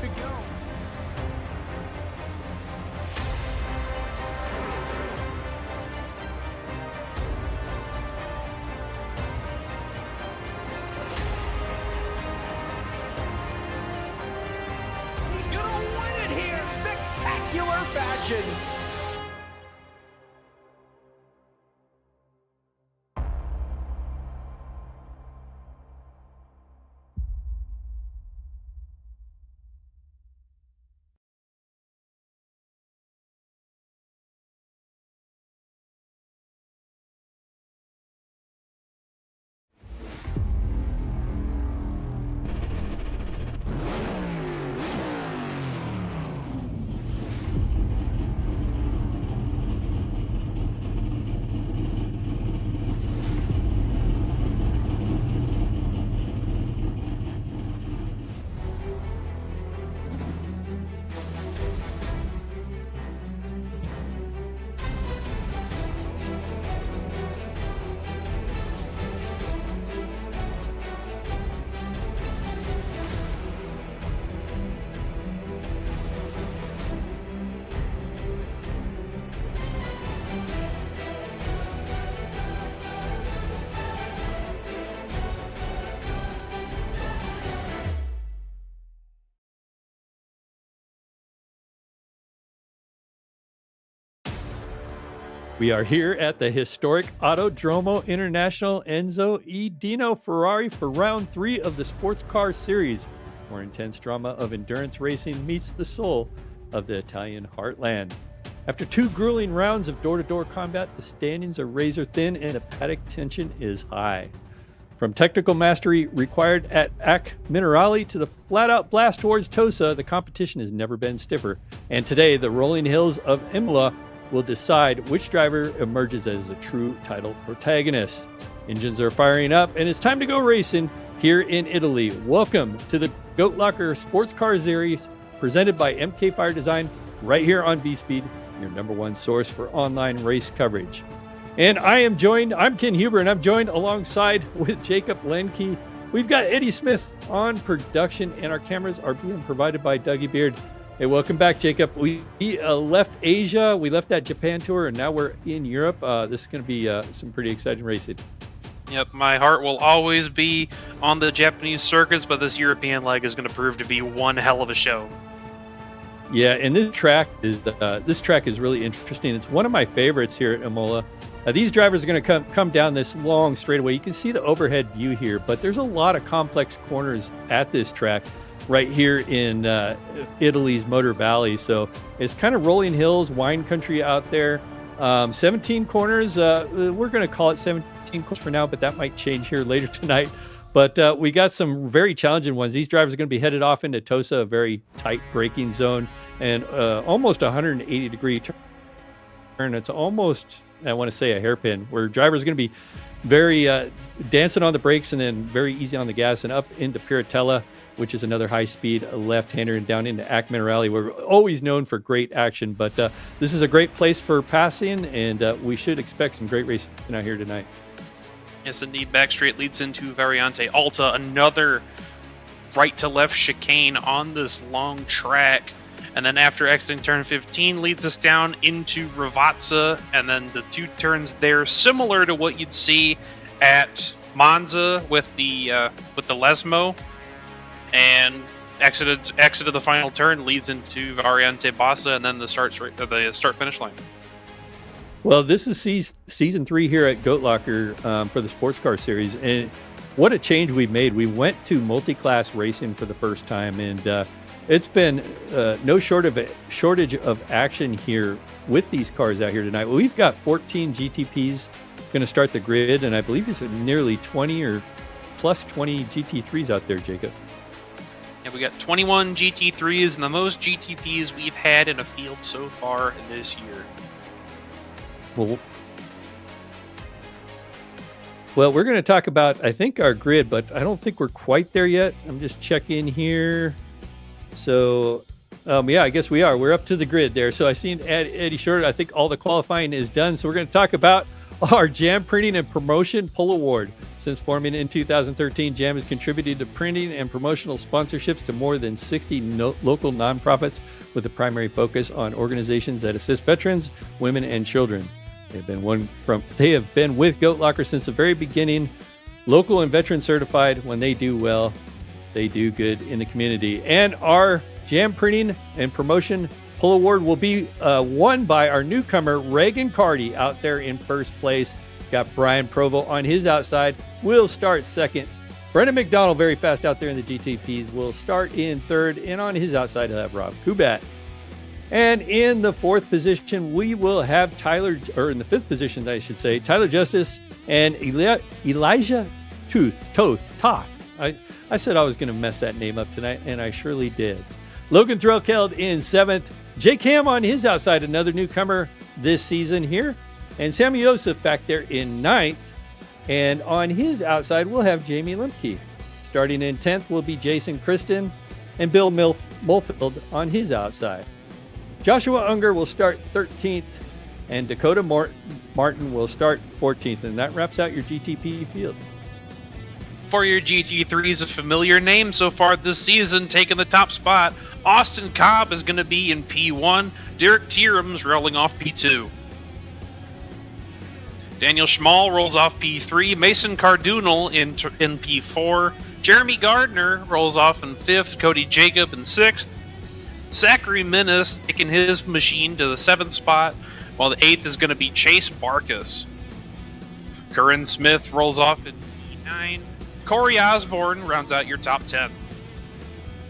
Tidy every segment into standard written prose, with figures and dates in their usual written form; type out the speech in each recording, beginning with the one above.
to go. He's gonna win it here in spectacular fashion. We are here at the historic Autodromo International Enzo E. Dino Ferrari for round 3 of the Sportscar series, where intense drama of endurance racing meets the soul of the Italian heartland. After 2 grueling rounds of door-to-door combat, the standings are razor thin and the paddock tension is high. From technical mastery required at Ac Minerali to the flat-out blast towards Tosa, the competition has never been stiffer. And today, the rolling hills of Imola will decide which driver emerges as a true title protagonist. Engines are firing up, and it's time to go racing here in Italy. Welcome to the Goat Locker Sports Car Series, presented by MK Fire Design, right here on V-Speed, your #1 source for online race coverage. And I'm Ken Huber, and I'm joined alongside with Jacob Lenke. We've got Eddie Smith on production, and our cameras are being provided by Dougie Beard. Hey, welcome back, Jacob. We left Asia, we left that Japan tour, and now we're in Europe. This is going to be some pretty exciting racing. Yep, my heart will always be on the Japanese circuits, but this European leg is going to prove to be one hell of a show. Yeah, and this track is really interesting. It's one of my favorites here at Imola. These drivers are going to come down this long straightaway. You can see the overhead view here, but there's a lot of complex corners at this track right here in Italy's Motor Valley. So it's kind of rolling hills, wine country out there. 17 corners. We're going to call it 17 corners for now, but that might change here later tonight. But we got some very challenging ones. These drivers are going to be headed off into Tosa, a very tight braking zone, and almost 180-degree turn. It's almost, I want to say, a hairpin, where drivers are going to be very dancing on the brakes and then very easy on the gas and up into Piratella, which is another high-speed left-hander, and down into Ac Minerali. We're always known for great action, but this is a great place for passing, and we should expect some great racing out here tonight. Yes, indeed. Back straight leads into Variante Alta, another right-to-left chicane on this long track. And then after exiting turn 15, leads us down into Ravazza, and then the 2 turns there, similar to what you'd see at Monza with the Lesmo. And exit of the final turn leads into Variante Bassa, and then the start-finish line. Well, this is season 3 here at Goat Locker for the Sports Car Series, and what a change we've made. We went to multi-class racing for the first time, and it's been no shortage of action here with these cars out here tonight. Well, we've got 14 GTPs going to start the grid, and I believe there's nearly 20 or plus 20 GT3s out there, Jacob. Yeah, we got 21 GT3s and the most GTPs we've had in a field so far this year. Well, we're going to talk about, I think, our grid, but I don't think we're quite there yet. I'm just checking here. So, yeah, I guess we are. We're up to the grid there. So I seen Eddie Short. I think all the qualifying is done. So we're going to talk about our Jam Printing and Promotion Pull Award. Since forming in 2013, JAM has contributed to printing and promotional sponsorships to more than 60 local nonprofits with a primary focus on organizations that assist veterans, women, and children. They have been with Goat Locker since the very beginning, local and veteran certified. When they do well, they do good in the community. And our JAM Printing and Promotion Pull Award will be won by our newcomer, Reagan Carty, out there in first place. Got Brian Provo on his outside. Will start second. Brendan McDonald, very fast out there in the GTPs, will start in third. And on his outside, he'll have Rob Kubat. And in the fourth position, we will have in the fifth position, I should say, Tyler Justice and Elijah Toth. I said I was going to mess that name up tonight, and I surely did. Logan Threlkeld in seventh. Jake Ham on his outside, another newcomer this season here. And Sammy Joseph back there in ninth. And on his outside, we'll have Jamie Limke. Starting in 10th will be Jason Kristen and Bill Mulfield on his outside. Joshua Unger will start 13th, and Dakota Martin will start 14th. And that wraps out your GTP field. For your GT3s, a familiar name so far this season, taking the top spot. Austin Cobb is going to be in P1. Derek Tierham's rolling off P2. Daniel Schmall rolls off P3. Mason Cardunal in P4. Jeremy Gardner rolls off in 5th. Cody Jacob in 6th. Zachary Minnis taking his machine to the 7th spot, while the 8th is going to be Chase Barkus. Curran Smith rolls off in P9. Corey Osborne rounds out your top 10.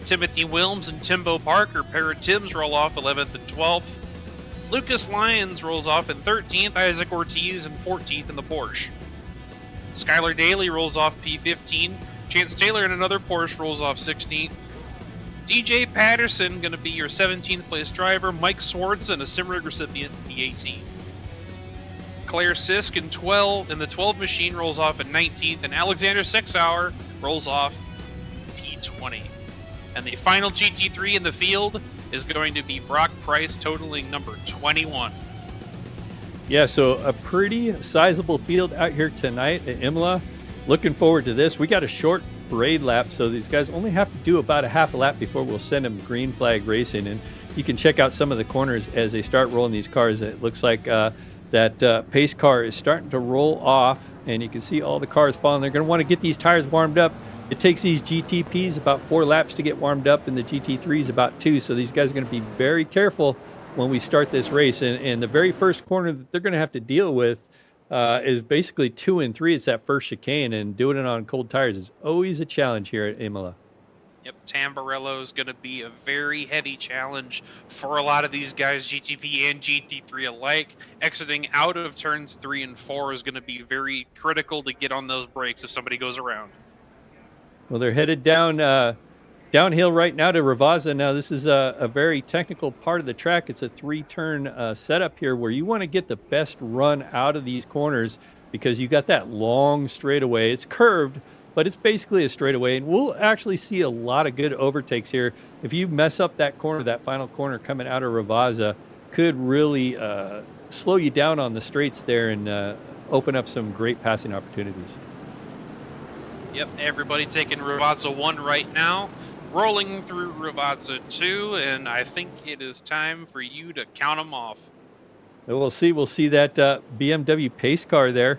Timothy Wilms and Timbo Parker, pair of Tims, roll off 11th and 12th. Lucas Lyons rolls off in 13th, Isaac Ortiz in 14th in the Porsche. Skylar Daly rolls off P15, Chance Taylor in another Porsche rolls off 16th. DJ Patterson going to be your 17th place driver, Mike Swartzen, a Simrig recipient, P18. Claire Sisk in the 12 machine rolls off at 19th, and Alexander Sexauer rolls off P20. And the final GT3 in the field is going to be Brock Price, totaling number 21. Yeah, so a pretty sizable field out here tonight at Imola. Looking forward to this. We got a short parade lap, so these guys only have to do about a half a lap before we'll send them green flag racing. And you can check out some of the corners as they start rolling these cars. It looks like that pace car is starting to roll off, and you can see all the cars falling. They're going to want to get these tires warmed up. It takes these GTPs about 4 laps to get warmed up, and the GT3s about 2. So these guys are going to be very careful when we start this race. And the very first corner that they're going to have to deal with is basically 2 and 3. It's that first chicane, and doing it on cold tires is always a challenge here at Imola. Yep, Tamburello is going to be a very heavy challenge for a lot of these guys, GTP and GT3 alike. Exiting out of turns 3 and 4 is going to be very critical to get on those brakes if somebody goes around. Well, they're headed downhill right now to Ravazza. Now, this is a very technical part of the track. It's a 3-turn setup here where you want to get the best run out of these corners because you got that long straightaway. It's curved, but it's basically a straightaway, and we'll actually see a lot of good overtakes here. If you mess up that corner, that final corner coming out of Ravazza could really slow you down on the straights there and open up some great passing opportunities. Yep, everybody taking Ravazza 1 right now, rolling through Ravazza 2, and I think it is time for you to count them off. We'll see that BMW pace car there.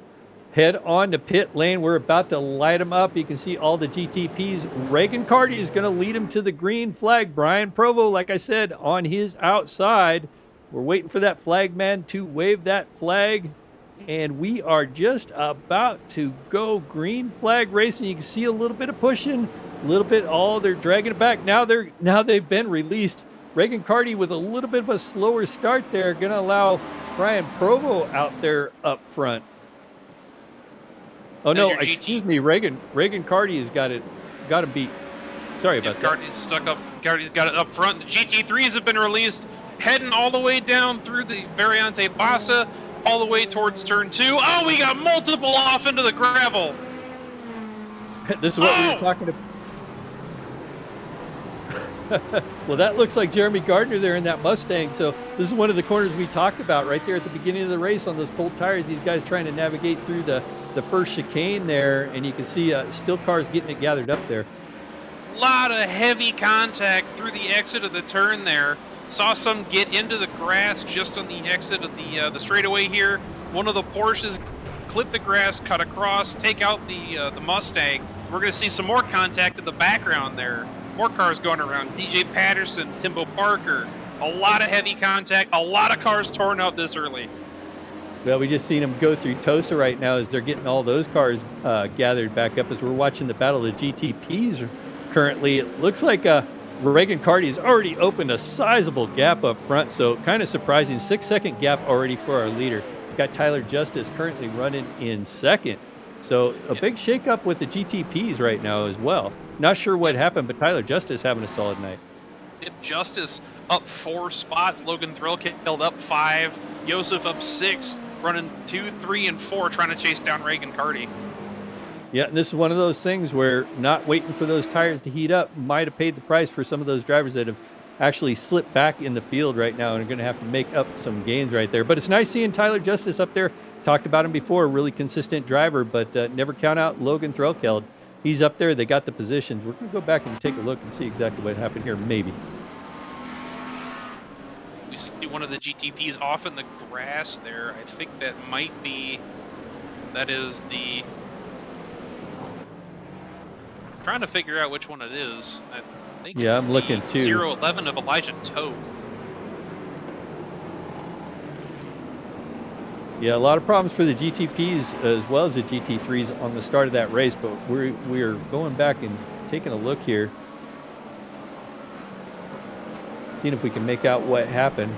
Head on to pit lane. We're about to light them up. You can see all the GTPs. Reagan Carty is going to lead them to the green flag. Brian Provo, like I said, on his outside. We're waiting for that flag man to wave that flag. And we are just about to go green flag racing. You can see a little bit of pushing, a little bit. Oh, they're dragging it back. Now they've been released. Reagan Carty with a little bit of a slower start there, going to allow Brian Provo out there up front. Oh no, excuse me. Reagan Carty has got him beat. Sorry about that. Carty's stuck up. Carty's got it up front. The GT3s have been released, heading all the way down through the Variante Bassa, all the way towards turn 2. Oh, we got multiple off into the gravel. This is what we were talking about. Well, that looks like Jeremy Gardner there in that Mustang. So this is one of the corners we talked about right there at the beginning of the race on those cold tires. These guys trying to navigate through the the first chicane there, and you can see still cars getting it gathered up there. Lot of heavy contact through the exit of the turn there. Saw some get into the grass just on the exit of the straightaway here. One of the Porsches clip the grass, cut across, take out the Mustang. We're going to see some more contact in the background there. More cars going around. DJ Patterson, Timbo Parker. A lot of heavy contact. A lot of cars torn up this early. Well, we just seen them go through Tosa right now as they're getting all those cars gathered back up as we're watching the battle of the GTPs currently. It looks like Reagan Carty has already opened a sizable gap up front, so kind of surprising. 6-second gap already for our leader. We've got Tyler Justice currently running in second. So a big shakeup with the GTPs right now as well. Not sure what happened, but Tyler Justice having a solid night. Justice up 4 spots. Logan Thrillkill up 5. Yosef up 6. Running 2, 3, and 4, trying to chase down Reagan Carty. Yeah, and this is one of those things where not waiting for those tires to heat up might have paid the price for some of those drivers that have actually slipped back in the field right now and are going to have to make up some gains right there. But it's nice seeing Tyler Justice up there. Talked about him before, really consistent driver, but never count out Logan Threlkeld. He's up there. They got the positions. We're going to go back and take a look and see exactly what happened here, maybe. We see one of the GTPs off in the grass there. I think that might be, that is the, I'm trying to figure out which one it is. I think yeah, it's I'm looking too. 011 of Elijah Toth. Yeah, a lot of problems for the GTPs as well as the GT3s on the start of that race, but we're going back and taking a look here. Seeing if we can make out what happened.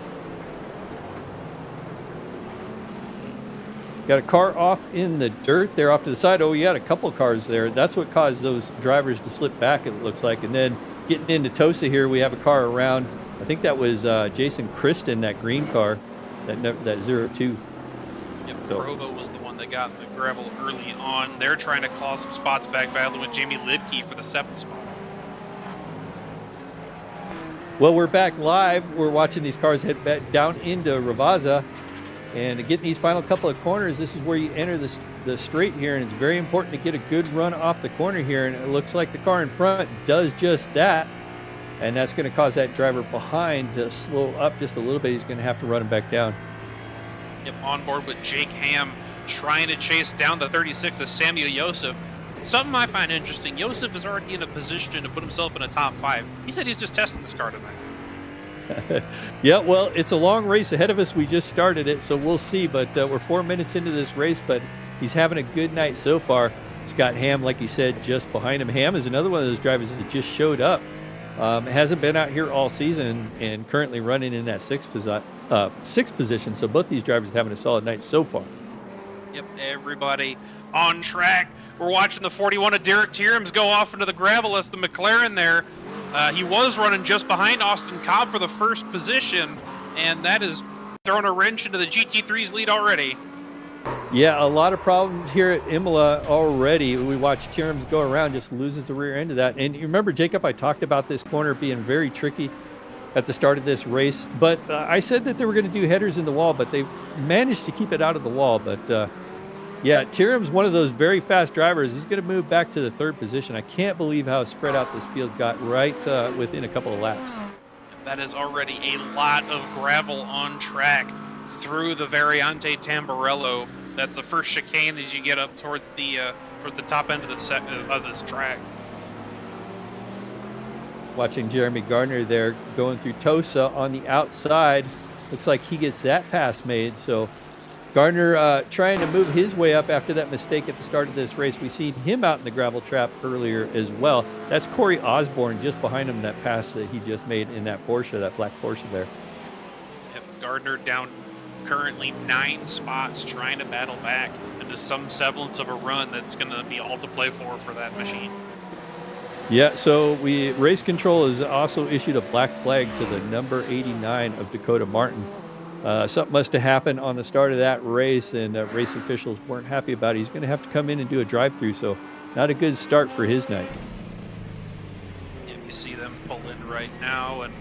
Got a car off in the dirt there off to the side. Oh, we got a couple cars there. That's what caused those drivers to slip back, it looks like. And then getting into Tosa here, we have a car around. I think that was Jason Kristen, that green car, that 02. Yep, Provo was the one that got in the gravel early on. They're trying to claw some spots back, battling with Jamie Libke for the 7th spot. Well, we're back live. We're watching these cars head back down into Ravaza. And getting these final couple of corners, this is where you enter the straight here. And it's very important to get a good run off the corner here. And it looks like the car in front does just that. And that's going to cause that driver behind to slow up just a little bit. He's going to have to run him back down. Yep, on board with Jake Ham trying to chase down the 36 of Samuel Yosef. Something I find interesting, Yosef is already in a position to put himself in a top 5. He said he's just testing this car tonight. Yeah, well, it's a long race ahead of us. We just started it, so we'll see. But we're 4 minutes into this race, but he's having a good night so far. Scott Ham, like he said, just behind him. Ham is another one of those drivers that just showed up. Hasn't been out here all season and currently running in that sixth position. So both these drivers are having a solid night so far. Yep, everybody on track. We're watching the 41 of Derek Tierms go off into the gravel as the McLaren there. He was running just behind Austin Cobb for the first position, and that is throwing a wrench into the GT3's lead already. Yeah, a lot of problems here at Imola already. We watched Tierms go around, just loses the rear end of that. And you remember, Jacob, I talked about this corner being very tricky at the start of this race. But I said that they were going to do headers in the wall, but they managed to keep it out of the wall. But yeah, Tierms, one of those very fast drivers, is going to move back to the 3rd position. I can't believe how spread out this field got right within a couple of laps. That is already a lot of gravel on track through the Variante Tamburello. That's the first chicane as you get up towards the top end of this track. Watching Jeremy Gardner there going through Tosa on the outside. Looks like he gets that pass made. So Gardner trying to move his way up after that mistake at the start of this race. We've seen him out in the gravel trap earlier as well. That's Corey Osborne just behind him, that pass that he just made in that Porsche, that black Porsche there. Yep, Gardner down currently 9 spots, trying to battle back into some semblance of a run that's going to be all to play for that machine. Yeah, so race control has also issued a black flag to the number 89 of Dakota Martin. Something must have happened on the start of that race, and race officials weren't happy about it. He's going to have to come in and do a drive-through, so not a good start for his night. Yeah, you see them pull in right now, and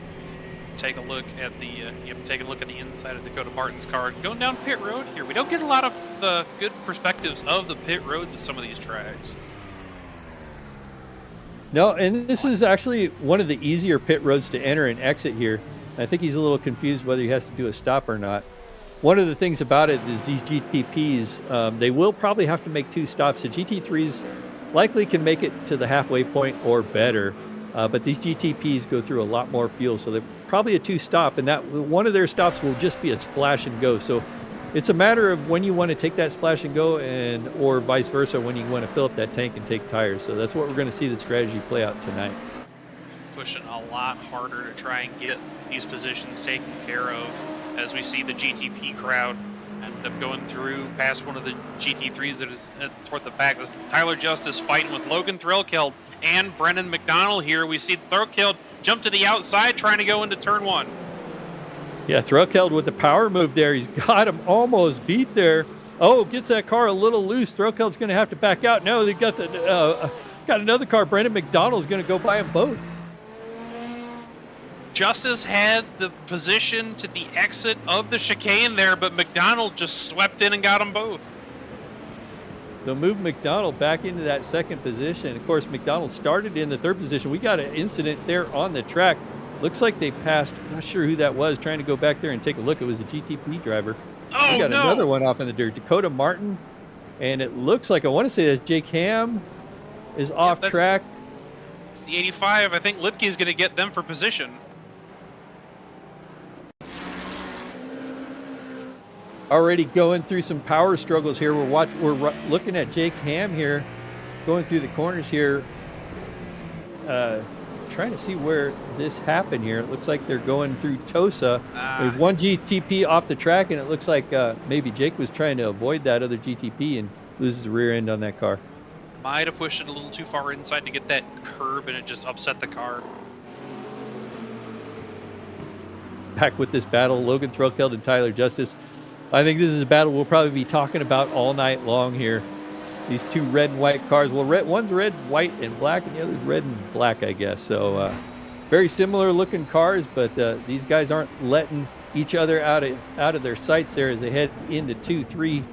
take a look at the inside of Dakota Martin's car. Going down pit road here, we don't get a lot of good perspectives of the pit roads at some of these tracks. No, and this is actually one of the easier pit roads to enter and exit here. I think he's a little confused whether he has to do a stop or not. One of the things about it is these GTPs, they will probably have to make 2 stops. The GT3s likely can make it to the halfway point or better, but these GTPs go through a lot more fuel, so they're probably a 2-stop, and that one of their stops will just be a splash and go. So it's a matter of when you want to take that splash and go, or vice versa, when you want to fill up that tank and take tires. So that's what we're going to see the strategy play out tonight. Pushing a lot harder to try and get these positions taken care of, as we see the GTP crowd end up going through past one of the GT3s that is toward the back. This Tyler Justice fighting with Logan Threlkeld and Brennan McDonald here. We see Threlkeld jump to the outside trying to go into turn 1. Yeah, Threlkeld with the power move there. He's got him almost beat there. Oh, gets that car a little loose. Threlkeld's going to have to back out. No, they got got another car. Brendan McDonald's going to go by them both. Justice had the position to the exit of the chicane there, but McDonald just swept in and got them both. They'll move McDonald back into that second position. Of course, McDonald started in the third position. We got an incident there on the track. Looks like they passed, I'm not sure who that was, trying to go back there and take a look. It was a GTP driver. Oh, we got no. Another one off in the dirt. Dakota Martin, and it looks like, I want to say that's Jake Ham is off track. It's the 85. I think Lipke's going to get them for position. Already going through some power struggles here. We're looking at Jake Ham here, going through the corners here, trying to see where this happened here. It looks like they're going through Tosa. There's one GTP off the track, and it looks like maybe Jake was trying to avoid that other GTP and loses the rear end on that car. Might have pushed it a little too far inside to get that curb, and it just upset the car. Back with this battle, Logan Threlkeld and Tyler Justice. I think this is a battle we'll probably be talking about all night long here. These 2 red and white cars. Well, one's red, white, and black, and the other's red and black, I guess. So very similar looking cars, but these guys aren't letting each other out of their sights there as they head into 2-3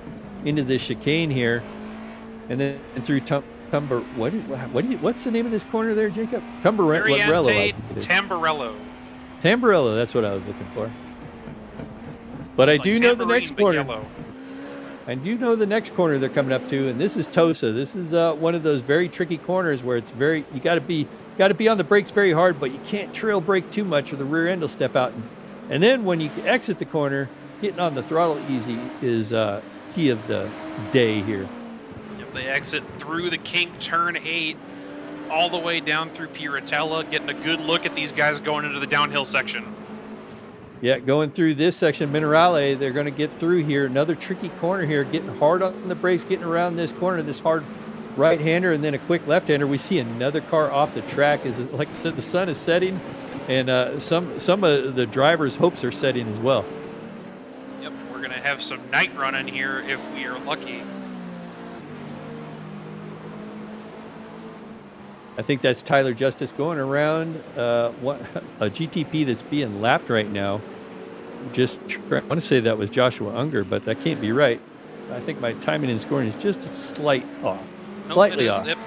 into this chicane here. And then through what's the name of this corner there, Jacob? Tamburello. Tamburello, that's what I was looking for. But I do know the next corner. I do know the next corner they're coming up to, and this is Tosa. This is one of those very tricky corners where it's you got to be on the brakes very hard, but you can't trail brake too much or the rear end will step out. And then when you exit the corner, getting on the throttle easy is key of the day here. Yep, they exit through the kink turn 8, all the way down through Piratella, getting a good look at these guys going into the downhill section. Yeah, going through this section, Minerale, they're going to get through here. Another tricky corner here, getting hard on the brakes, getting around this corner, this hard right-hander, and then a quick left-hander. We see another car off the track. Like I said, the sun is setting, and some of the drivers' hopes are setting as well. Yep, we're going to have some night running here if we are lucky. I think that's Tyler Justice going around a GTP that's being lapped right now. I want to say that was Joshua Unger, but that can't be right. I think my timing and scoring is just a slight off. Nope, Slightly off. Yep,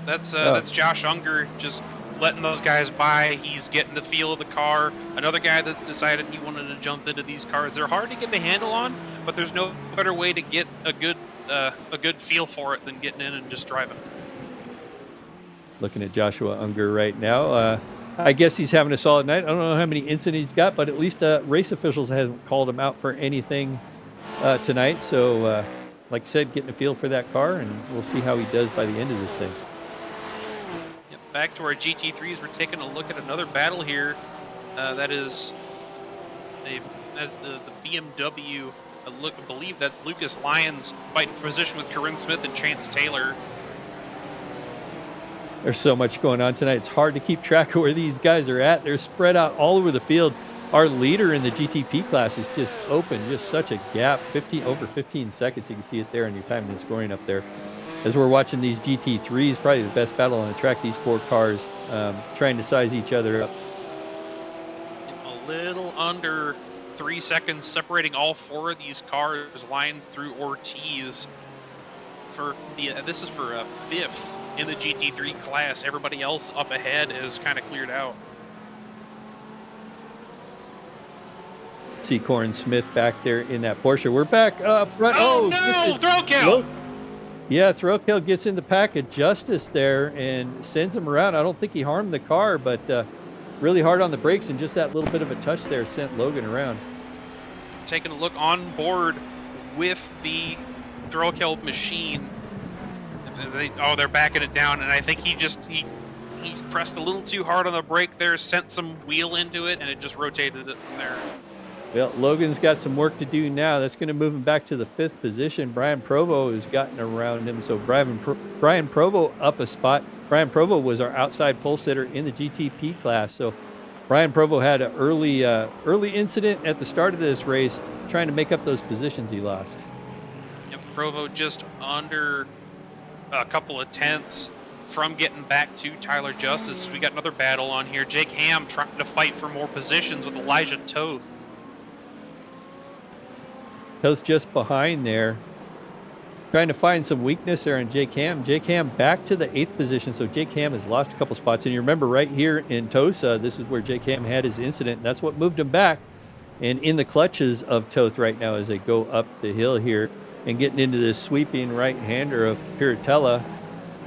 that's Josh Unger just letting those guys by. He's getting the feel of the car. Another guy that's decided he wanted to jump into these cars. They're hard to get the handle on, but there's no better way to get a good feel for it than getting in and just driving. Looking at Joshua Unger right now. I guess he's having a solid night. I don't know how many incidents he's got, but at least race officials haven't called him out for anything tonight. So, like I said, getting a feel for that car, and we'll see how he does by the end of this thing. Yep, back to our GT3s. We're taking a look at another battle here. That is the BMW. I believe that's Lucas Lyons fighting for position with Corinne Smith and Chance Taylor. There's so much going on tonight. It's hard to keep track of where these guys are at. They're spread out all over the field. Our leader in the GTP class is just open, just such a gap, over 15 seconds. You can see it there on your time and scoring up there. As we're watching these GT3s, probably the best battle on the track, these 4 cars trying to size each other up. A a little under 3 seconds separating all 4 of these cars lined through Ortiz. This is for a 5th in the GT3 class. Everybody else up ahead is kind of cleared out. See Corin Smith back there in that Porsche. We're back up front. Oh no! Throw kill! Yeah, throw kill gets in the pack of Justice there and sends him around. I don't think he harmed the car, but really hard on the brakes, and just that little bit of a touch there sent Logan around. Taking a look on board with the throw kill machine. They're backing it down, and I think he pressed a little too hard on the brake there, sent some wheel into it, and it just rotated it from there. Well, Logan's got some work to do now. That's going to move him back to the 5th position. Brian Provo has gotten around him, so Brian Provo up a spot. Brian Provo was our outside pole sitter in the GTP class, so Brian Provo had an early incident at the start of this race, trying to make up those positions he lost. Yep, Provo just under a couple of tenths from getting back to Tyler Justice. We got another battle on here. Jake Ham trying to fight for more positions with Elijah Toth. Toth's just behind there, trying to find some weakness there in Jake Ham. Jake Ham back to the 8th position, so Jake Ham has lost a couple spots. And you remember right here in Tosa, this is where Jake Ham had his incident, and that's what moved him back. And in the clutches of Toth right now as they go up the hill here and getting into this sweeping right-hander of Piratella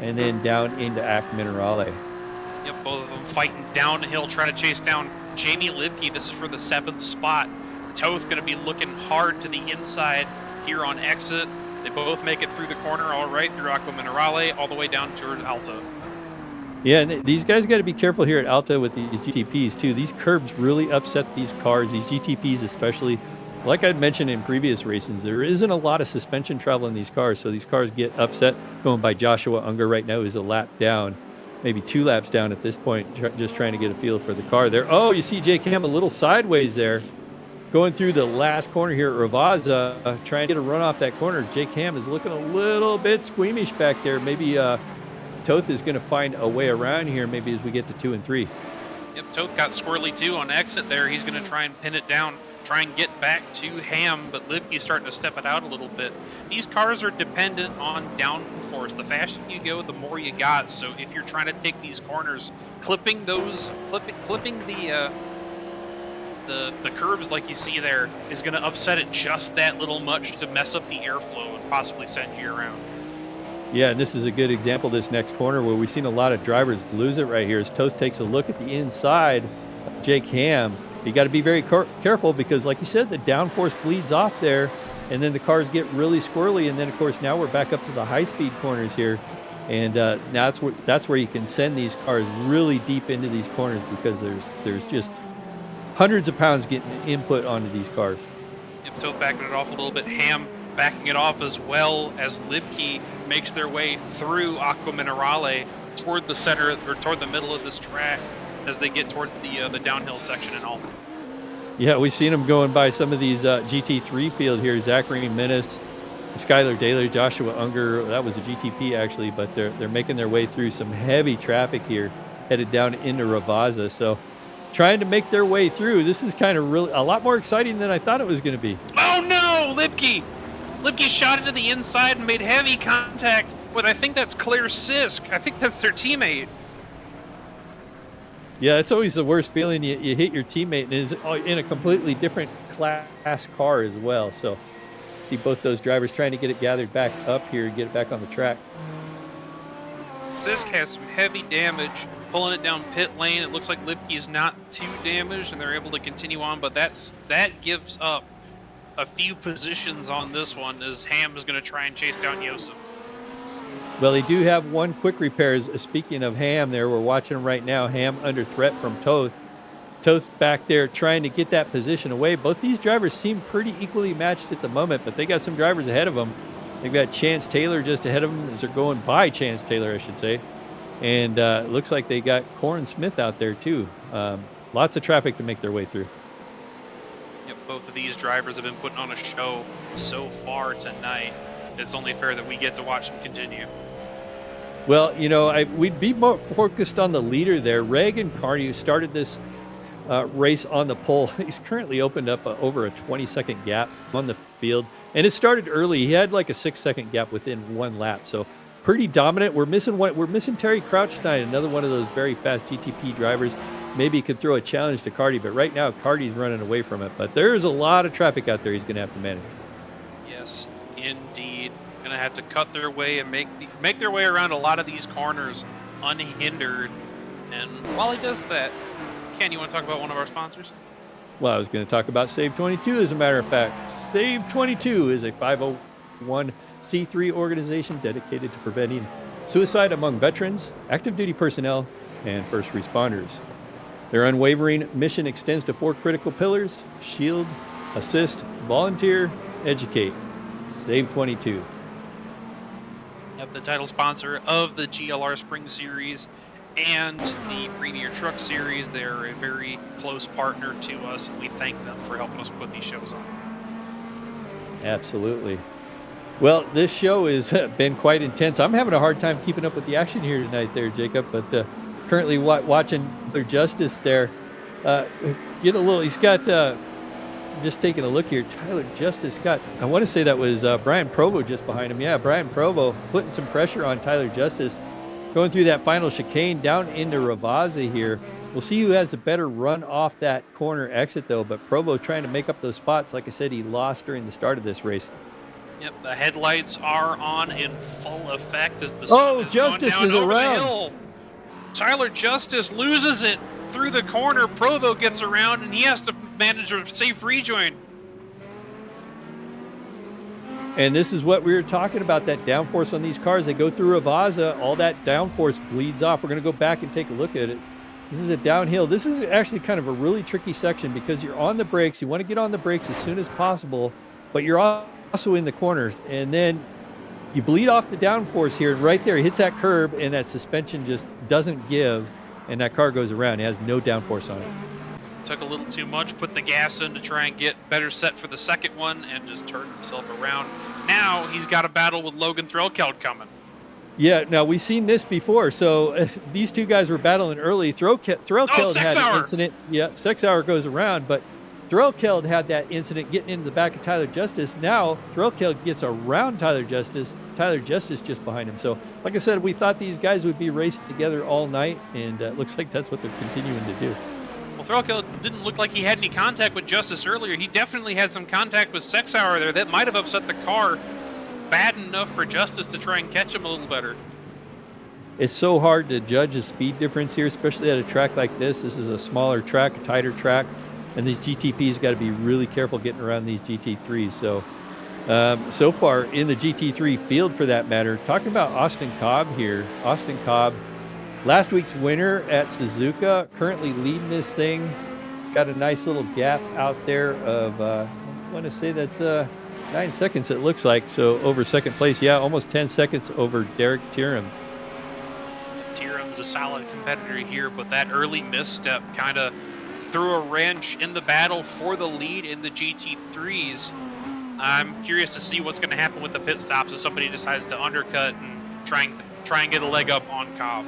and then down into Ac Minerale. Yep, both of them fighting downhill, trying to chase down Jamie Libke. This is for the 7th spot. Toth going to be looking hard to the inside here on exit. They both make it through the corner all right, through Aqua Minerale, all the way down toward Alta. Yeah, and these guys got to be careful here at Alta with these GTPs too. These curbs really upset these cars, these GTPs especially. Like I'd mentioned in previous races, there isn't a lot of suspension travel in these cars, so these cars get upset. Going by Joshua Unger right now, who's a lap down, maybe 2 laps down at this point, just trying to get a feel for the car there. Oh, you see Jake Ham a little sideways there. Going through the last corner here at Ravaza, trying to get a run off that corner. Jake Ham is looking a little bit squeamish back there. Maybe Toth is going to find a way around here, maybe as we get to 2 and 3. Yep, Toth got squirrely too on exit there. He's going to try and pin it down, try and get back to Ham, but Libke's starting to step it out a little bit. These cars are dependent on downforce. The faster you go, the more you got. So if you're trying to take these corners, clipping the curves like you see there is going to upset it just that little much to mess up the airflow and possibly send you around. Yeah, and this is a good example, this next corner, where we've seen a lot of drivers lose it right here. As Toth takes a look at the inside of Jake Ham, you got to be very careful because, like you said, the downforce bleeds off there, and then the cars get really squirrely. And then, of course, now we're back up to the high-speed corners here, and now that's where you can send these cars really deep into these corners because there's just hundreds of pounds getting input onto these cars. Yep, Toth backing it off a little bit. Ham backing it off as well as Libke makes their way through Aqua Minerale toward the center or toward the middle of this track as they get toward the downhill section in Alta. Yeah, we've seen them going by some of these GT3 field here. Zachary Menace, Skylar Daly, Joshua Unger. That was a GTP actually, but they're making their way through some heavy traffic here, headed down into Ravaza. So trying to make their way through. This is kind of really a lot more exciting than I thought it was going to be. Oh no, Libke shot into the inside and made heavy contact with, I think that's Claire Sisk. I think that's their teammate. Yeah, it's always the worst feeling. You hit your teammate and is in a completely different class car as well. So see both those drivers trying to get it gathered back up here and get it back on the track. Sisk has some heavy damage, pulling it down pit lane. It looks like Libke's not too damaged and they're able to continue on, but that gives up a few positions on this one as Ham is going to try and chase down Yosef. Well, they do have one quick repair. Speaking of Ham there, we're watching him right now. Ham under threat from Toth. Toth back there trying to get that position away. Both these drivers seem pretty equally matched at the moment, but they got some drivers ahead of them. They've got Chance Taylor just ahead of them as they're going by Chance Taylor, I should say. And it looks like they got Corin Smith out there too. Lots of traffic to make their way through. Yep, both of these drivers have been putting on a show so far tonight. It's only fair that we get to watch them continue. Well, you know, we'd be more focused on the leader there. Reagan Carney, who started this race on the pole. He's currently opened up over a 20-second gap on the field, and it started early. He had like a 6-second gap within one lap, so pretty dominant. We're missing Terry Crouchstein, another one of those very fast GTP drivers. Maybe he could throw a challenge to Carty, but right now Carty's running away from it. But there's a lot of traffic out there he's going to have to manage. Yes, indeed. Going to have to cut their way and make their way around a lot of these corners unhindered. And while he does that, Ken, you want to talk about one of our sponsors? Well, I was going to talk about Save 22, as a matter of fact. Save 22 is a 501c3 organization dedicated to preventing suicide among veterans, active duty personnel, and first responders. Their unwavering mission extends to 4 critical pillars: shield, assist, volunteer, educate. Save 22. The title sponsor of the GLR Spring Series and the Premier Truck Series. They're a very close partner to us, and we thank them for helping us put these shows on. Absolutely. Well, this show has been quite intense. I'm having a hard time keeping up with the action here tonight there, Jacob, but currently watching Tyler Justice there. He's got, just taking a look here, Tyler Justice got, I want to say that was Brian Provo just behind him. Yeah, Brian Provo putting some pressure on Tyler Justice, going through that final chicane down into Ravazza here. We'll see who has a better run off that corner exit, though. But Provo trying to make up those spots. Like I said, he lost during the start of this race. Yep, the headlights are on in full effect as the sun is Justice going down is over around. the hill. Tyler Justice loses it through the corner. Provo gets around, and he has to manage a safe rejoin. And this is what we were talking about, that downforce on these cars. They go through Ravazza, all that downforce bleeds off. We're going to go back and take a look at it. This is a downhill. This is actually kind of a really tricky section because you're on the brakes. You want to get on the brakes as soon as possible, but you're also in the corners. And then you bleed off the downforce here, and right there, he hits that curb, and that suspension just doesn't give, and that car goes around. It has no downforce on it. Took a little too much, put the gas in to try and get better set for the second one, and just turned himself around. Now he's got a battle with Logan Threlkeld coming. Yeah, now we've seen this before. So these two guys were battling early. Threlkeld had an incident. Yeah, 6 hour goes around, but Threlkeld had that incident getting into the back of Tyler Justice. Now Threlkeld gets around Tyler Justice. Tyler Justice just behind him. So, like I said, we thought these guys would be racing together all night, and it looks like that's what they're continuing to do. Well, Threlkeld didn't look like he had any contact with Justice earlier. He definitely had some contact with 6 hour there. That might have upset the car bad enough for Justice to try and catch him a little better. It's so hard to judge the speed difference here, especially at a track like this. This is a smaller track, a tighter track, and these GTPs got to be really careful getting around these GT3s. So, so far in the GT3 field, for that matter, talking about Austin Cobb here. Austin Cobb, last week's winner at Suzuka, currently leading this thing. Got a nice little gap out there of, I want to say that's 9 seconds, it looks like. So over second place, yeah, almost 10 seconds over Derek Tierham. Tierham's a solid competitor here, but that early misstep kind of threw a wrench in the battle for the lead in the GT3s. I'm curious to see what's going to happen with the pit stops if somebody decides to undercut and try and get a leg up on Cobb.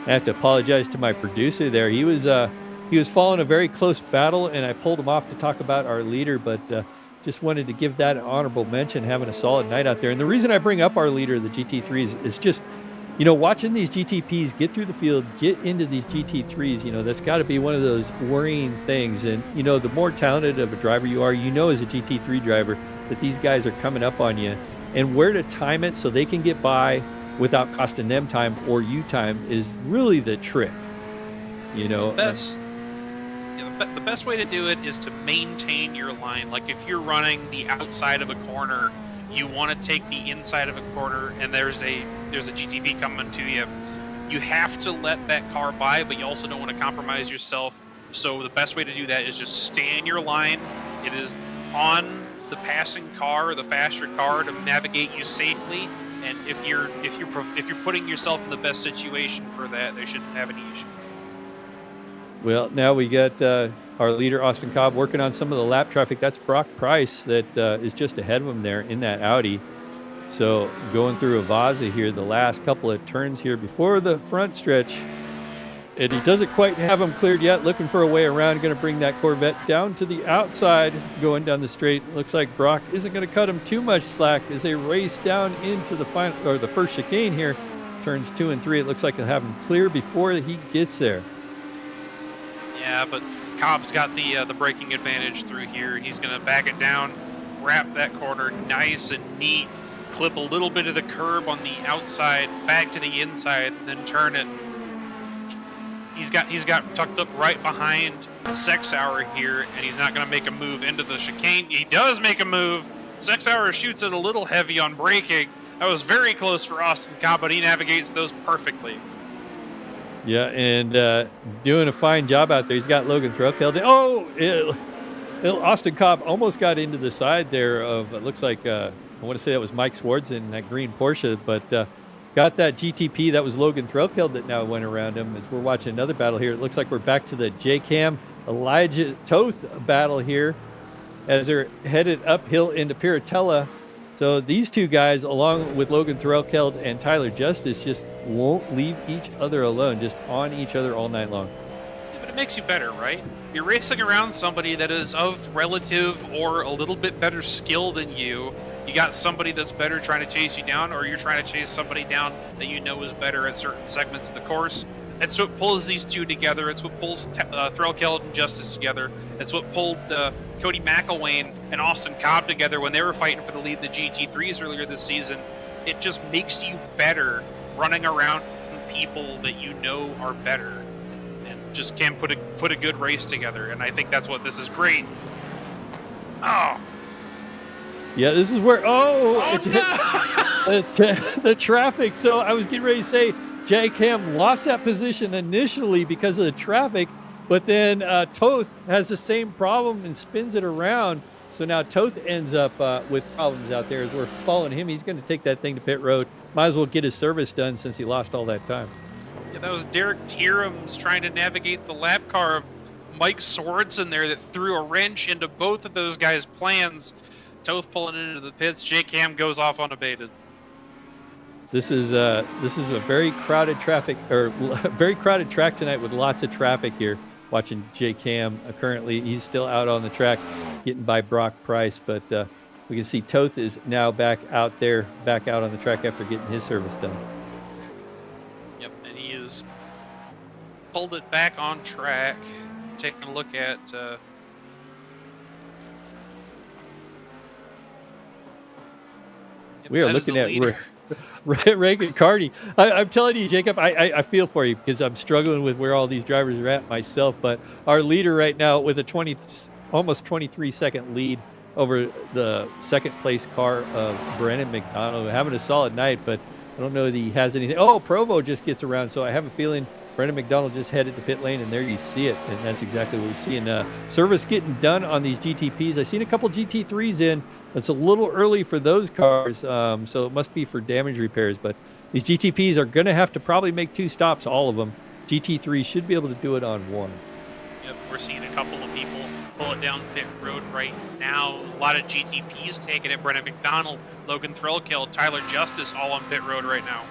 I have to apologize to my producer there. He was following a very close battle, and I pulled him off to talk about our leader, but just wanted to give that an honorable mention, having a solid night out there. And the reason I bring up our leader, the GT3s, is just, watching these GTPs get through the field, get into these GT3s, that's got to be one of those worrying things. And, the more talented of a driver you are, as a GT3 driver, that these guys are coming up on you. And where to time it so they can get by without costing them time or you time is really the trick, The best way to do it is to maintain your line. Like if you're running the outside of a corner, you want to take the inside of a corner, and there's a GTP coming to you. You have to let that car by, but you also don't want to compromise yourself. So the best way to do that is just stay in your line. It is on the passing car or the faster car to navigate you safely. And if you're putting yourself in the best situation for that, they shouldn't have any issue. Well, now we got our leader, Austin Cobb, working on some of the lap traffic. That's Brock Price that is just ahead of him there in that Audi. So going through Ravazza here, the last couple of turns here before the front stretch. and he doesn't quite have them cleared yet. Looking for a way around. Going to bring that Corvette down to the outside, going down the straight. Looks like Brock isn't going to cut him too much slack as they race down into the final, or the first chicane here. Turns 2 and 3. It looks like he'll have him clear before he gets there. Yeah, but Cobb's got the braking advantage through here. He's going to back it down, wrap that corner nice and neat, clip a little bit of the curb on the outside, back to the inside, and then turn it. He's got tucked up right behind Sexauer here, and he's not going to make a move into the chicane. He does make a move. Sexauer shoots it a little heavy on braking. That was very close for Austin Cobb, but he navigates those perfectly. Yeah, and doing a fine job out there. He's got Logan Threlkeld. Austin Cobb almost got into the side there of, it looks like, I want to say that was Mike Swartz in that green Porsche, but got that GTP. That was Logan Threlkeld that now went around him. As we're watching another battle here, it looks like we're back to the J-Cam Elijah Toth battle here as they're headed uphill into Piratella. So these two guys, along with Logan Threlkeld and Tyler Justice, just won't leave each other alone, just on each other all night long. But it makes you better, right? You're racing around somebody that is of relative or a little bit better skill than you. You got somebody that's better trying to chase you down, or you're trying to chase somebody down that you know is better at certain segments of the course. That's what pulls these two together. It's what pulls Threlkeld and Justice together. It's what pulled Cody McElwain and Austin Cobb together when they were fighting for the lead in the GT3s earlier this season. It just makes you better running around people that you know are better and just can put a good race together. And I think that's what this is great. Oh. Yeah, this is where, No! the traffic. So I was getting ready to say, J-Cam lost that position initially because of the traffic, but then Toth has the same problem and spins it around. So now Toth ends up with problems out there as we're following him. He's going to take that thing to pit road. Might as well get his service done since he lost all that time. Yeah, that was Derek Tierham's trying to navigate the lap car of Mike Swartz in there that threw a wrench into both of those guys' plans. Toth pulling into the pits. J-Cam goes off unabated. This is a very crowded track tonight with lots of traffic here. Watching J-Cam currently, he's still out on the track, getting by Brock Price, but we can see Toth is now back out on the track after getting his service done. Yep, and he is pulled it back on track. Taking a look at. We are looking at Reagan Carty. I'm telling you, Jacob, I feel for you because I'm struggling with where all these drivers are at myself. But our leader right now with a almost 23-second lead over the second place car of Brennan McDonald, having a solid night, but I don't know that he has anything. Oh, Provo just gets around, so I have a feeling Brendan McDonald just headed to pit lane, and there you see it, and that's exactly what we see. And service getting done on these GTPs. I've seen a couple GT3s in. It's a little early for those cars, so it must be for damage repairs. But these GTPs are going to have to probably make 2 stops, all of them. GT3 should be able to do it on 1. Yep, we're seeing a couple of people pull it down pit road right now. A lot of GTPs taking it. Brendan McDonald, Logan Threlkeld, Tyler Justice all on pit road right now.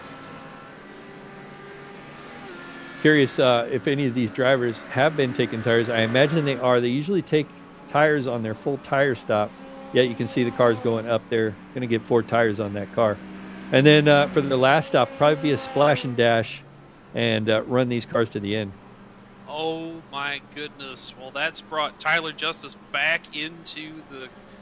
Curious if any of these drivers have been taking tires. I imagine they are. They usually take tires on their full tire stop. Yeah, you can see the cars going up there. Going to get 4 tires on that car. And then for their last stop, probably be a splash and dash and run these cars to the end. Oh my goodness. Well, that's brought Tyler Justice back into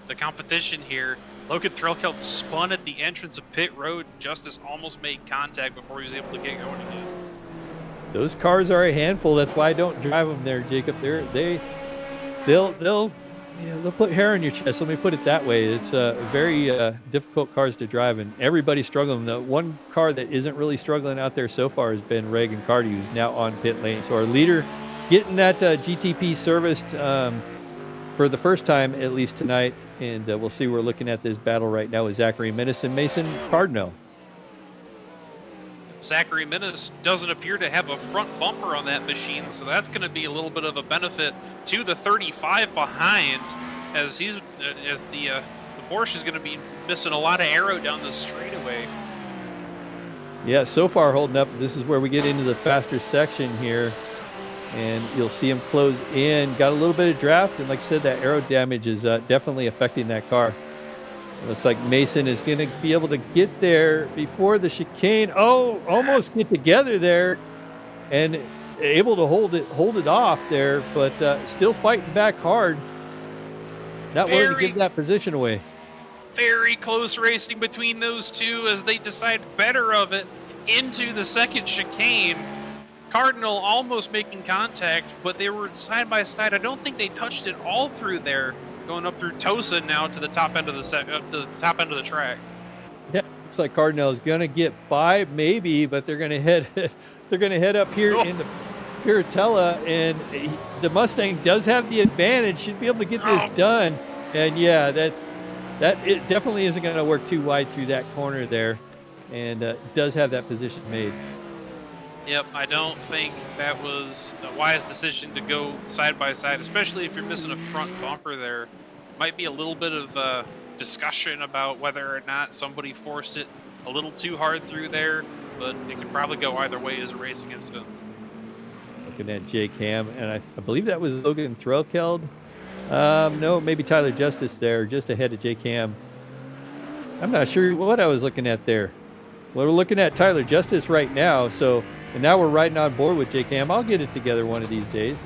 the competition here. Logan Threlkeld spun at the entrance of pit road. Justice almost made contact before he was able to get going again. Those cars are a handful. That's why I don't drive them there, Jacob. They'll put hair on your chest. Let me put it that way. It's very difficult cars to drive, and everybody's struggling. The one car that isn't really struggling out there so far has been Reagan Carty, who's now on pit lane. So our leader getting that GTP serviced for the first time, at least tonight, and we'll see. We're looking at this battle right now with Zachary Minnis and Mason Cardno. Zachary Minnis doesn't appear to have a front bumper on that machine, so that's going to be a little bit of a benefit to the 35 behind, as the Porsche is going to be missing a lot of aero down the straightaway. Yeah, so far holding up. This is where we get into the faster section here. and you'll see him close in. Got a little bit of draft, and like I said, that aero damage is definitely affecting that car. It looks like Mason is going to be able to get there before the chicane. Oh, almost get together there, and able to hold it off there, but still fighting back hard. Not willing to give that position away. Very close racing between those two as they decide better of it into the second chicane. Cardinal almost making contact, but they were side by side. I don't think they touched it all through there, going up through Tosa now to the top end of the track. Yeah, looks like Cardinal is going to get by, maybe, but they're going to head up here into Piratella, and the Mustang does have the advantage. Should be able to get this done, and yeah, it definitely isn't going to work too wide through that corner there, and does have that position made. Yep, I don't think that was a wise decision to go side by side, especially if you're missing a front bumper there. Might be a little bit of discussion about whether or not somebody forced it a little too hard through there, but it could probably go either way as a racing incident. Looking at Jake Ham, and I believe that was Logan Threlkeld. No, maybe Tyler Justice there, just ahead of Jake Ham. I'm not sure what I was looking at there. Well, we're looking at Tyler Justice right now, and now we're riding on board with Jake Ham. I'll get it together one of these days.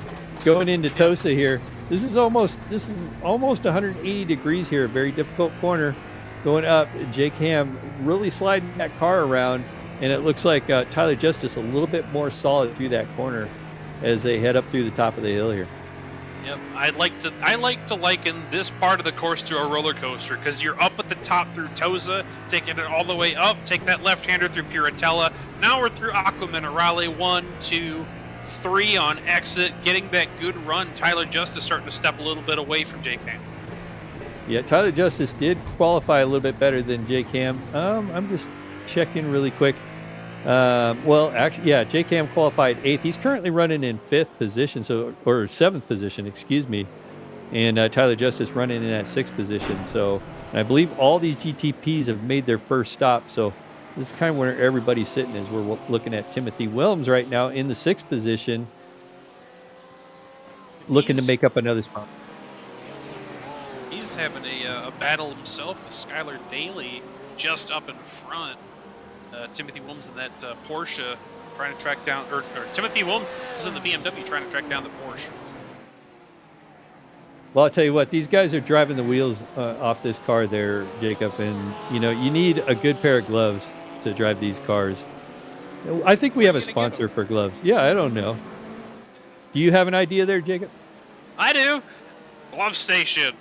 Going into Tosa here. This is almost 180 degrees here. A very difficult corner. Going up, Jake Ham really sliding that car around, and it looks like Tyler Justice a little bit more solid through that corner as they head up through the top of the hill here. Yep, I like to liken this part of the course to a roller coaster, because you're up at the top through Tosa, taking it all the way up, take that left-hander through Piratella. Now we're through Aqua Minerale, 1, 2, 3 on exit, getting that good run. Tyler Justice starting to step a little bit away from Jake Ham. Yeah, Tyler Justice did qualify a little bit better than Jake Ham. I'm just checking really quick. Well, actually, yeah, Jake Ham qualified 8th. He's currently running in 5th position, or 7th position, excuse me. And Tyler Justice running in that 6th position. So I believe all these GTPs have made their first stop. So this is kind of where everybody's sitting, as we're looking at Timothy Wilms right now in the 6th position, looking to make up another spot. He's having a battle himself with Skylar Daly just up in front. Timothy Wilms in that Porsche trying to track down, or Timothy Wilms in the BMW trying to track down the Porsche. Well, I'll tell you what, these guys are driving the wheels off this car there, Jacob, and you need a good pair of gloves to drive these cars. I think we have a sponsor for gloves. Yeah, I don't know. Do you have an idea there, Jacob? I do. Glove Station.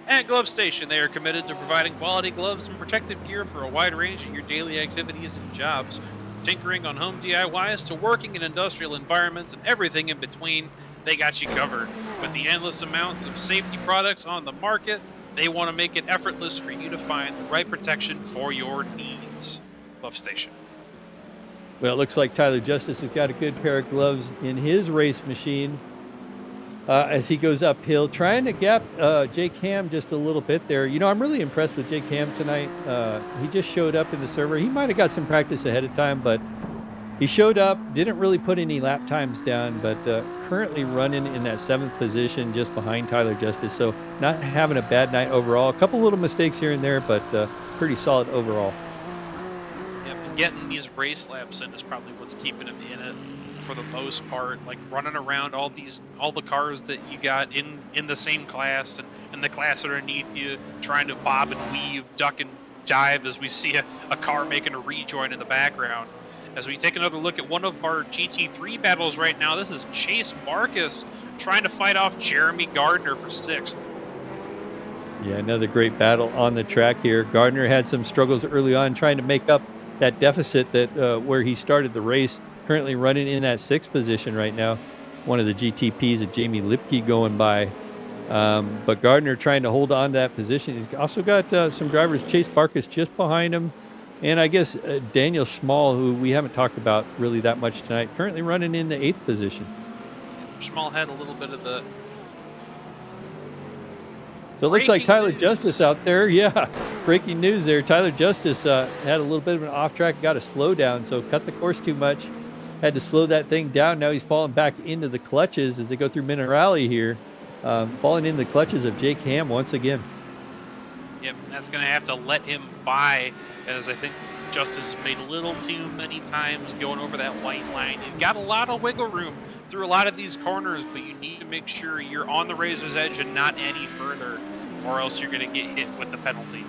At Glove Station, they are committed to providing quality gloves and protective gear for a wide range of your daily activities and jobs. Tinkering on home DIYs to working in industrial environments and everything in between, they got you covered. With the endless amounts of safety products on the market, they want to make it effortless for you to find the right protection for your needs. Glove Station. Well, it looks like Tyler Justice has got a good pair of gloves in his race machine. As he goes uphill, trying to gap Jake Ham just a little bit there. I'm really impressed with Jake Ham tonight. He just showed up in the server. He might have got some practice ahead of time, but he showed up, didn't really put any lap times down, but currently running in that 7th position just behind Tyler Justice. So not having a bad night overall. A couple little mistakes here and there, but pretty solid overall. Yep, and getting these race laps in is probably what's keeping him in it. For the most part, like running around all the cars that you got in the same class and the class underneath you, trying to bob and weave, duck and dive as we see a car making a rejoin in the background. As we take another look at one of our GT3 battles right now, this is Chase Marcus trying to fight off Jeremy Gardner for 6th. Yeah, another great battle on the track here. Gardner had some struggles early on trying to make up that deficit that where he started the race. Currently running in that 6th position right now. One of the GTPs of Jamie Lipke going by. But Gardner trying to hold on to that position. He's also got some drivers, Chase Barkus just behind him. And I guess Daniel Schmall, who we haven't talked about really that much tonight, currently running in the 8th position. Schmall had a little bit of the... So it looks like Tyler Justice out there. Yeah, breaking news there. Tyler Justice had a little bit of an off track, got a slowdown, so cut the course too much. had to slow that thing down. Now he's falling back into the clutches as they go through Minerali here. Falling in the clutches of Jake Ham once again. Yep, that's going to have to let him by, as I think Justice made a little too many times going over that white line. You've got a lot of wiggle room through a lot of these corners, but you need to make sure you're on the razor's edge and not any further, or else you're going to get hit with the penalty.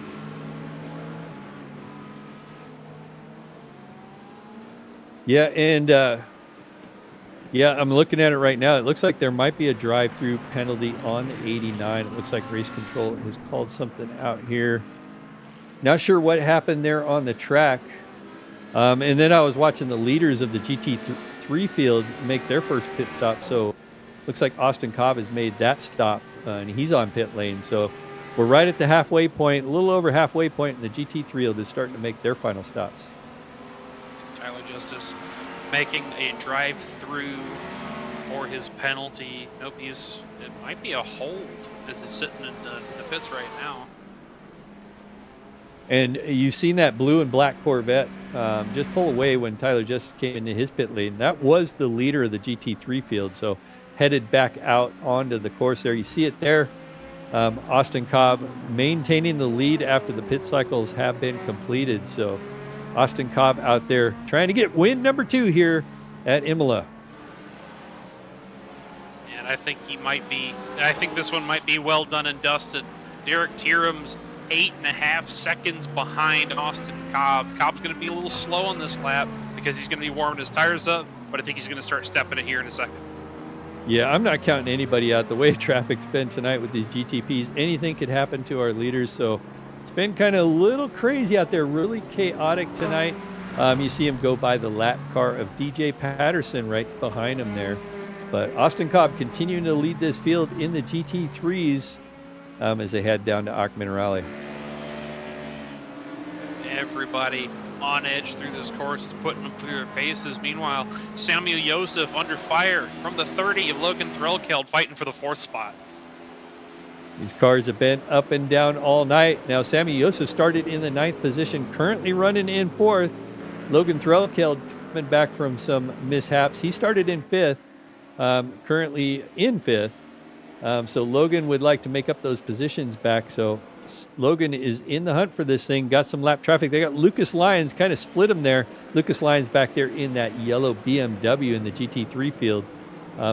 Yeah, and I'm looking at it right now. It looks like there might be a drive-through penalty on the 89. It looks like race control has called something out here. Not sure what happened there on the track. And then I was watching the leaders of the GT3 field make their first pit stop. So looks like Austin Cobb has made that stop, and he's on pit lane. So we're right at the halfway point, a little over halfway point, and the GT3 field is starting to make their final stops. Tyler Justice making a drive-through for his penalty. Nope, it might be a hold as he's sitting in the pits right now. And you've seen that blue and black Corvette just pull away when Tyler Justice came into his pit lane. That was the leader of the GT3 field, so headed back out onto the course there. You see it there. Austin Cobb maintaining the lead after the pit cycles have been completed. So Austin Cobb out there trying to get win number 2 here at Imola. And I think this one might be well done and dusted. Derek Tierham's 8.5 seconds behind Austin Cobb. Cobb's going to be a little slow on this lap because he's going to be warming his tires up, but I think he's going to start stepping it here in a second. Yeah, I'm not counting anybody out. The way traffic's been tonight with these GTPs, anything could happen to our leaders. So it's been kind of a little crazy out there, really chaotic tonight. You see him go by the lap car of DJ Patterson right behind him there. But Austin Cobb continuing to lead this field in the GT3s as they head down to Ak Minerale. Everybody on edge through this course is putting them through their paces. Meanwhile, Samuel Yosef under fire from the 30 of Logan Threlkeld fighting for the 4th spot. These cars have been up and down all night. Now, Sammy Yosef started in the 9th position, currently running in 4th. Logan Threlkeld coming back from some mishaps. He started in 5th, currently in 5th. So Logan would like to make up those positions back. So Logan is in the hunt for this thing. Got some lap traffic. They got Lucas Lyons, kind of split him there. Lucas Lyons back there in that yellow BMW in the GT3 field.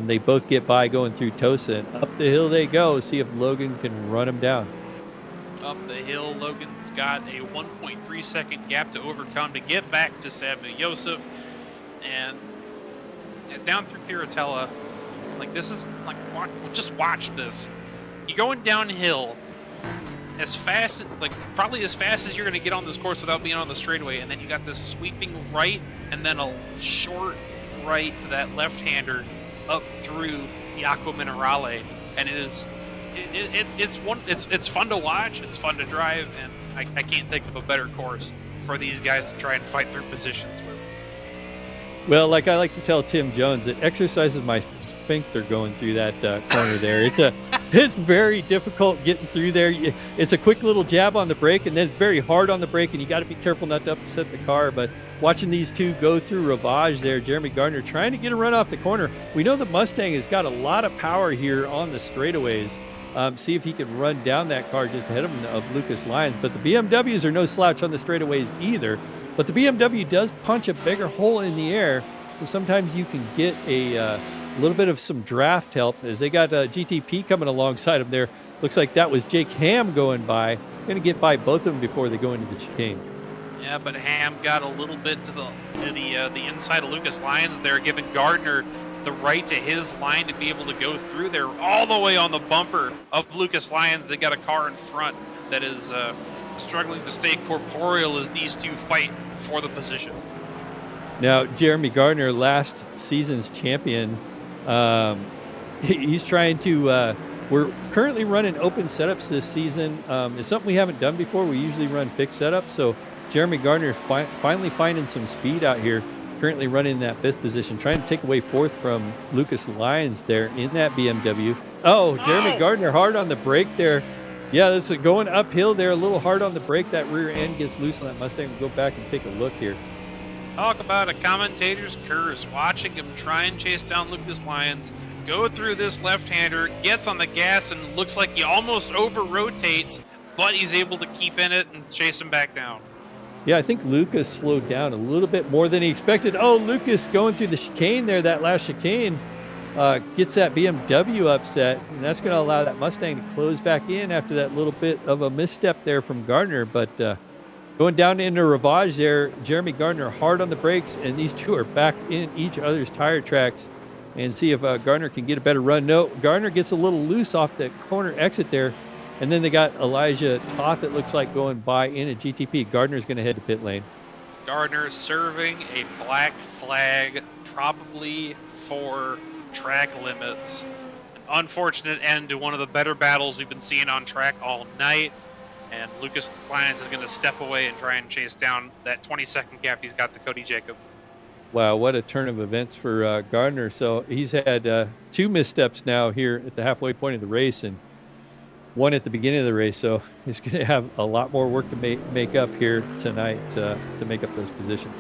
They both get by going through Tosa, and up the hill they go. See if Logan can run him down. Up the hill, Logan's got a 1.3 second gap to overcome to get back to Samuel Yosef. And down through Piratella, this is just watch this. You're going downhill as fast, probably as fast as you're going to get on this course without being on the straightaway, and then you got this sweeping right and then a short right to that left-hander up through the Aqua Minerale, and it's fun to watch, it's fun to drive, and I can't think of a better course for these guys to try and fight through positions with. Well, like I like to tell Tim Jones, it exercises my sphincter going through that corner there. It's very difficult getting through there. It's a quick little jab on the brake, and then it's very hard on the brake, and you got to be careful not to upset the car. But watching these two go through Ravage there, Jeremy Gardner trying to get a run off the corner. We know the Mustang has got a lot of power here on the straightaways. See if he can run down that car just ahead of Lucas Lyons. But the BMWs are no slouch on the straightaways either. But the BMW does punch a bigger hole in the air, so sometimes you can get a little bit of some draft help as they got GTP coming alongside them there. Looks like that was Jake Ham going by. Going to get by both of them before they go into the chicane. Yeah, but Ham got a little bit to the inside of Lucas Lyons there, giving Gardner the right to his line to be able to go through there all the way on the bumper of Lucas Lyons. They got a car in front that is struggling to stay corporeal as these two fight for the position. Now, Jeremy Gardner, last season's champion, he's trying to we're currently running open setups this season. It's something we haven't done before. We usually run fixed setups. So Jeremy Gardner finally finding some speed out here, currently running in that 5th position, trying to take away 4th from Lucas Lyons there in that BMW. Jeremy Gardner hard on the brake there. Yeah, this is going uphill there, a little hard on the brake. That rear end gets loose on that Mustang. We'll go back and take a look here. Talk about a commentator's curse, watching him try and chase down Lucas Lyons, go through this left-hander, gets on the gas, and looks like he almost over-rotates, but he's able to keep in it and chase him back down. Yeah, I think Lucas slowed down a little bit more than he expected. Oh, Lucas going through the chicane there, that last chicane, gets that BMW upset, and that's going to allow that Mustang to close back in after that little bit of a misstep there from Gardner. But going down into Ravage there, Jeremy Gardner hard on the brakes, and these two are back in each other's tire tracks, and see if Gardner can get a better run. No, Gardner gets a little loose off the corner exit there, and then they got Elijah Toth, it looks like, going by in a GTP. Gardner's going to head to pit lane. Gardner serving a black flag, probably for track limits. An unfortunate end to one of the better battles we've been seeing on track all night. And Lucas Lyons is going to step away and try and chase down that 20-second gap he's got to Cody Jacob. Wow, what a turn of events for Gardner. So he's had two missteps now here at the halfway point of the race, and one at the beginning of the race. So he's going to have a lot more work to make up here tonight to make up those positions.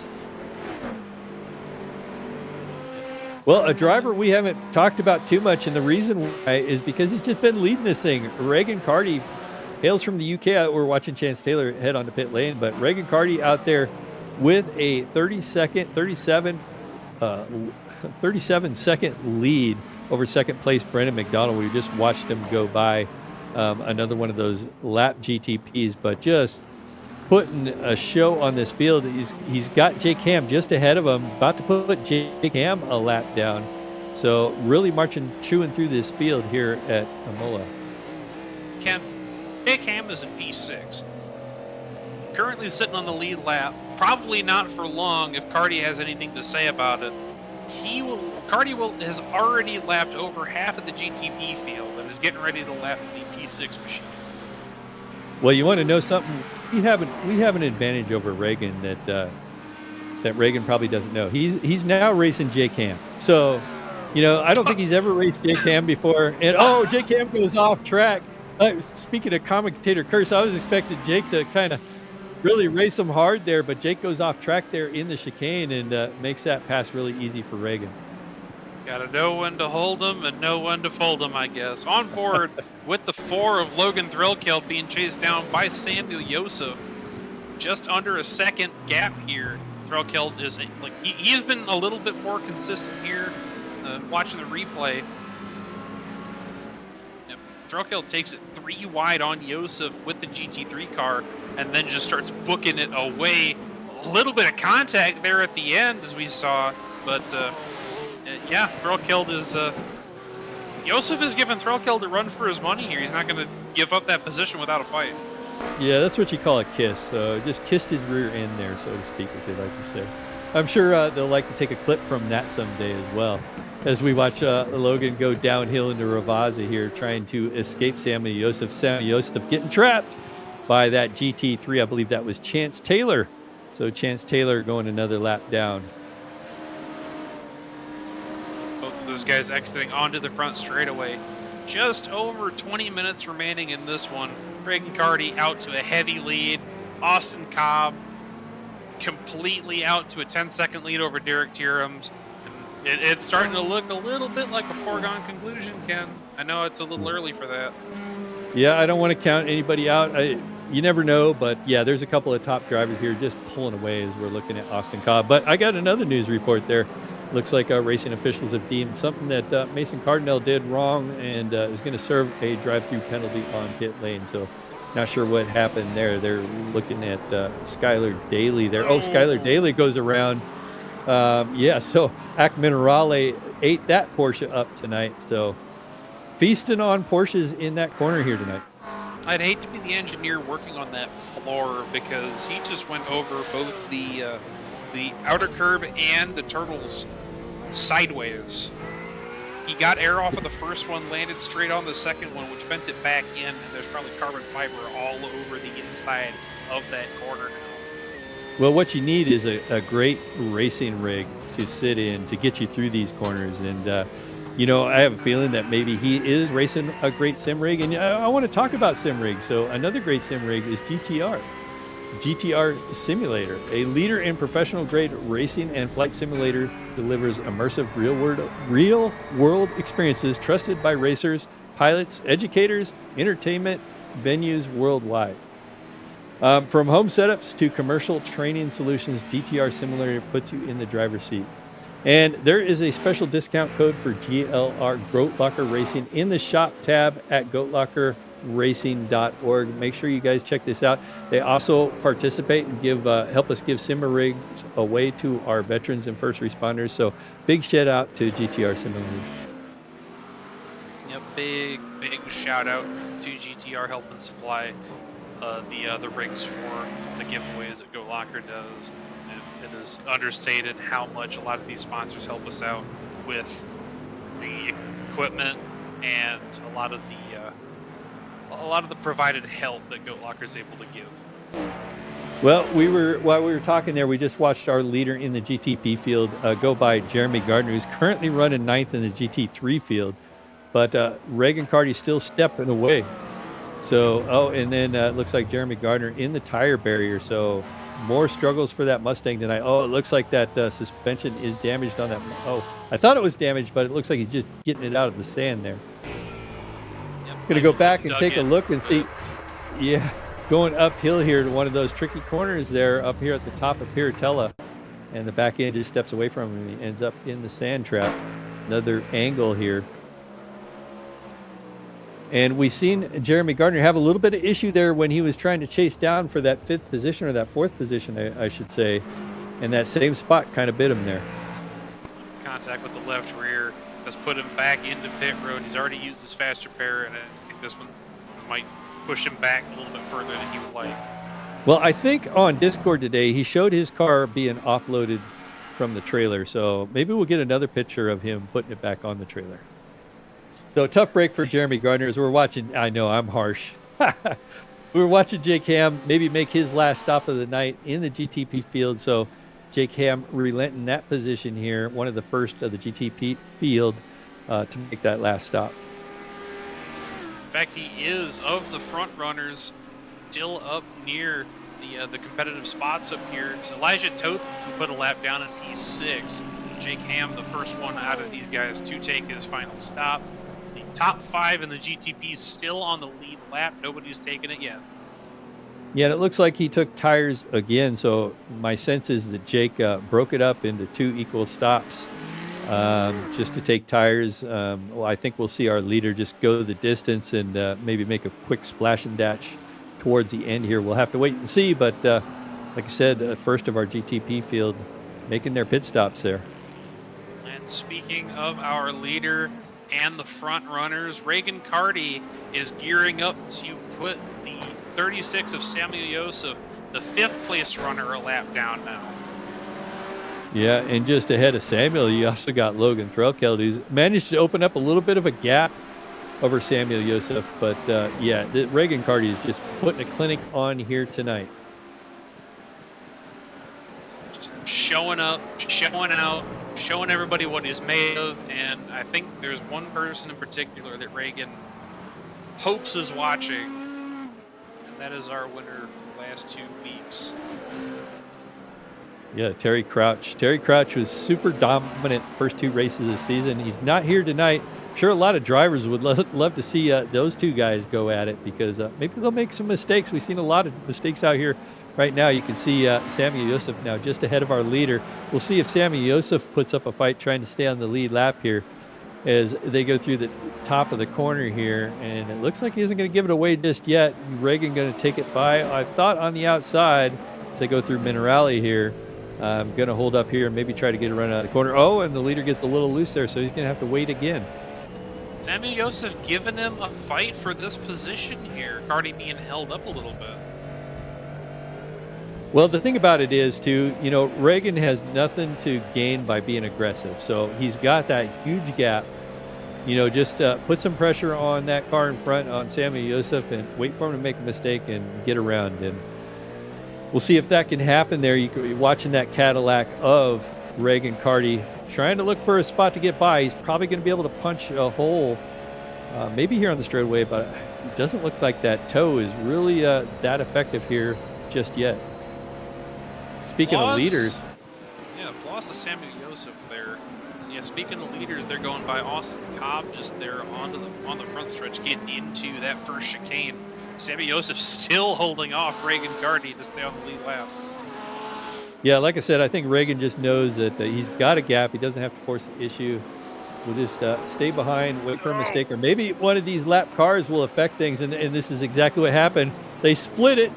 Well, a driver we haven't talked about too much, and the reason why is because he's just been leading this thing. Reagan Carty hails from the UK. We're watching Chance Taylor head on to pit lane, but Reagan Carty out there with a 37-second lead over second place Brendan McDonald. We just watched him go by another one of those lap GTPs, but just putting a show on this field. He's got Jake Ham just ahead of him, about to put Jake Ham a lap down. So really chewing through this field here at Imola. Ken, Jake Ham is in P6. Currently sitting on the lead lap. Probably not for long if Carty has anything to say about it. Carty has already lapped over half of the GTP field and is getting ready to lap the P6 machine. Well, you want to know something? We have an advantage over Reagan that Reagan probably doesn't know. He's now racing Jake Ham. So, I don't think he's ever raced Jake Ham before. And Jake Ham goes off track. Speaking of commentator curse, I was expecting Jake to kind of really race him hard there, but Jake goes off track there in the chicane and makes that pass really easy for Reagan. Got to know when to hold him and know when to fold him, I guess. On board with the 4 of Logan Threlkeld being chased down by Samuel Yosef. Just under a second gap here. Threlkeld is he's been a little bit more consistent here. Watching the replay, Threlkeld takes it 3 wide on Yosef with the GT3 car, and then just starts booking it away. A little bit of contact there at the end, as we saw, but Threlkeld is. Yosef is giving Threlkeld a run for his money here. He's not going to give up that position without a fight. Yeah, that's what you call a kiss. Just kissed his rear end there, so to speak, as they like to say. I'm sure they'll like to take a clip from that someday as well, as we watch Logan go downhill into Ravazza here, trying to escape Samuel Yosef. Samuel Yosef getting trapped by that GT3. I believe that was Chance Taylor. So Chance Taylor going another lap down. Both of those guys exiting onto the front straightaway. Just over 20 minutes remaining in this one. Reagan Carty out to a heavy lead. Austin Cobb completely out to a 10-second lead over Derek Tierhams. It's starting to look a little bit like a foregone conclusion, Ken. I know it's a little early for that. Yeah, I don't want to count anybody out. You never know, but yeah, there's a couple of top drivers here just pulling away as we're looking at Austin Cobb. But I got another news report there. Looks like racing officials have deemed something that Mason Cardinal did wrong and is going to serve a drive-through penalty on pit lane. So not sure what happened there. They're looking at Skylar Daly there. Oh, Skylar Daly goes around. So Ac Minerale ate that Porsche up tonight. So feasting on Porsches in that corner here tonight. I'd hate to be the engineer working on that floor because he just went over both the outer curb and the turtles sideways. He got air off of the first one, landed straight on the second one, which bent it back in, and there's probably carbon fiber all over the inside of that corner now. Well, what you need is a great racing rig to sit in to get you through these corners. And, I have a feeling that maybe he is racing a great sim rig. And I want to talk about sim rigs. So another great sim rig is GTR. GTR Simulator, a leader in professional-grade racing and flight simulator, delivers immersive real-world experiences trusted by racers, pilots, educators, entertainment venues worldwide. From home setups to commercial training solutions, GTR Simulator puts you in the driver's seat. And there is a special discount code for GLR Goat Locker Racing in the shop tab at goatlockerracing.org. Make sure you guys check this out. They also participate and help us give Simmer rigs away to our veterans and first responders. So big shout out to GTR Simulator. Yep, big shout out to GTR helping supply the rigs for the giveaways that Goat Locker does. It is understated how much a lot of these sponsors help us out with the equipment and a lot of the provided help that Goat Locker is able to give. Well, while we were talking there, we just watched our leader in the GTP field go by Jeremy Gardner, who's currently running 9th in the GT3 field, but Reagan Carty's still stepping away. So, and then it looks like Jeremy Gardner in the tire barrier. So more struggles for that Mustang tonight. Oh, it looks like that suspension is damaged on that. Oh, I thought it was damaged, but it looks like he's just getting it out of the sand there. Yep, Going to go back and take a look and see. Yeah, going uphill here to one of those tricky corners there up here at the top of Piratella. And the back end just steps away from him and he ends up in the sand trap. Another angle here. And we've seen Jeremy Gardner have a little bit of issue there when he was trying to chase down for that 5th position, or that 4th position, I should say. And that same spot kind of bit him there. Contact with the left rear has put him back into pit road. He's already used his faster pair, and I think this one might push him back a little bit further than he would like. Well, I think on Discord today, he showed his car being offloaded from the trailer. So maybe we'll get another picture of him putting it back on the trailer. So tough break for Jeremy Gardner as we're watching. I know I'm harsh. We're watching Jake Ham maybe make his last stop of the night in the GTP field. So Jake Ham relenting that position here, one of the first of the GTP field to make that last stop. In fact, he is, of the front runners, still up near the competitive spots up here. So Elijah Toth put a lap down in P6. Jake Ham, the first one out of these guys to take his final stop. The top 5 in the GTP still on the lead lap. Nobody's taken it yet. Yeah, and it looks like he took tires again. So my sense is that Jake broke it up into 2 equal stops just to take tires. Well, I think we'll see our leader just go the distance and maybe make a quick splash and dash towards the end here. We'll have to wait and see. But like I said, first of our GTP field making their pit stops there. And speaking of our leader and the front runners, Reagan Carty is gearing up to put the 36 of Samuel Joseph, the 5th place runner, a lap down now. Yeah, and just ahead of Samuel, you also got Logan Threlkeld, who's managed to open up a little bit of a gap over Samuel Joseph. But yeah, Reagan Carty is just putting a clinic on here tonight. Just showing up, showing out, showing everybody what he's made of. And I think there's one person in particular that Reagan hopes is watching, and that is our winner for the last 2 weeks. Yeah, Terry Crouch. Terry Crouch was super dominant first 2 races of the season. He's not here tonight. I'm sure a lot of drivers would love to see those 2 guys go at it, because maybe they'll make some mistakes. We've seen a lot of mistakes out here right now. You can see Samuel Joseph now just ahead of our leader. We'll see if Samuel Joseph puts up a fight trying to stay on the lead lap here as they go through the top of the corner here. And it looks like he isn't going to give it away just yet. Reagan going to take it by, I thought, on the outside as they go through Minerali here. I'm going to hold up here and maybe try to get a run out of the corner. Oh, and the leader gets a little loose there, so he's going to have to wait again. Samuel Joseph giving him a fight for this position here. Carty being held up a little bit. Well, the thing about it is, too, you know, Reagan has nothing to gain by being aggressive. So he's got that huge gap. You know, just put some pressure on that car in front, on Samuel Joseph, and wait for him to make a mistake and get around. And we'll see if that can happen there. You could be watching that Cadillac of Reagan Carty trying to look for a spot to get by. He's probably going to be able to punch a hole maybe here on the straightaway, but it doesn't look like that toe is really that effective here. just yet. Speaking of leaders. Yeah, plus the Samuel Joseph there. So yeah, speaking of leaders, they're going by Austin Cobb just there on the front stretch, getting into that first chicane. Samuel Joseph still holding off Reagan Carty to stay on the lead lap. Yeah, like I said, I think Reagan just knows that he's got a gap. He doesn't have to force the issue. We'll just stay behind, wait for a mistake, or maybe one of these lap cars will affect things, and this is exactly what happened. They split it.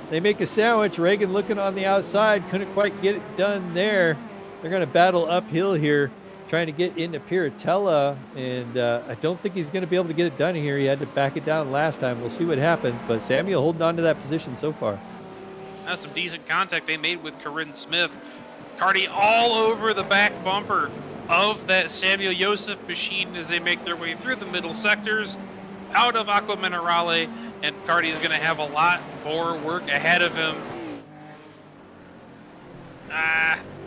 They make a sandwich. Reagan looking on the outside, couldn't quite get it done there. They're going to battle uphill here, trying to get into Piratella, and I don't think he's going to be able to get it done here. He had to back it down last time. We'll see what happens, but Samuel holding on to that position so far. That's some decent contact they made with Corinne Smith. Carty all over the back bumper of that Samuel Joseph machine as they make their way through the middle sectors, out of Aqua Minerale, and Carty is going to have a lot more work ahead of him.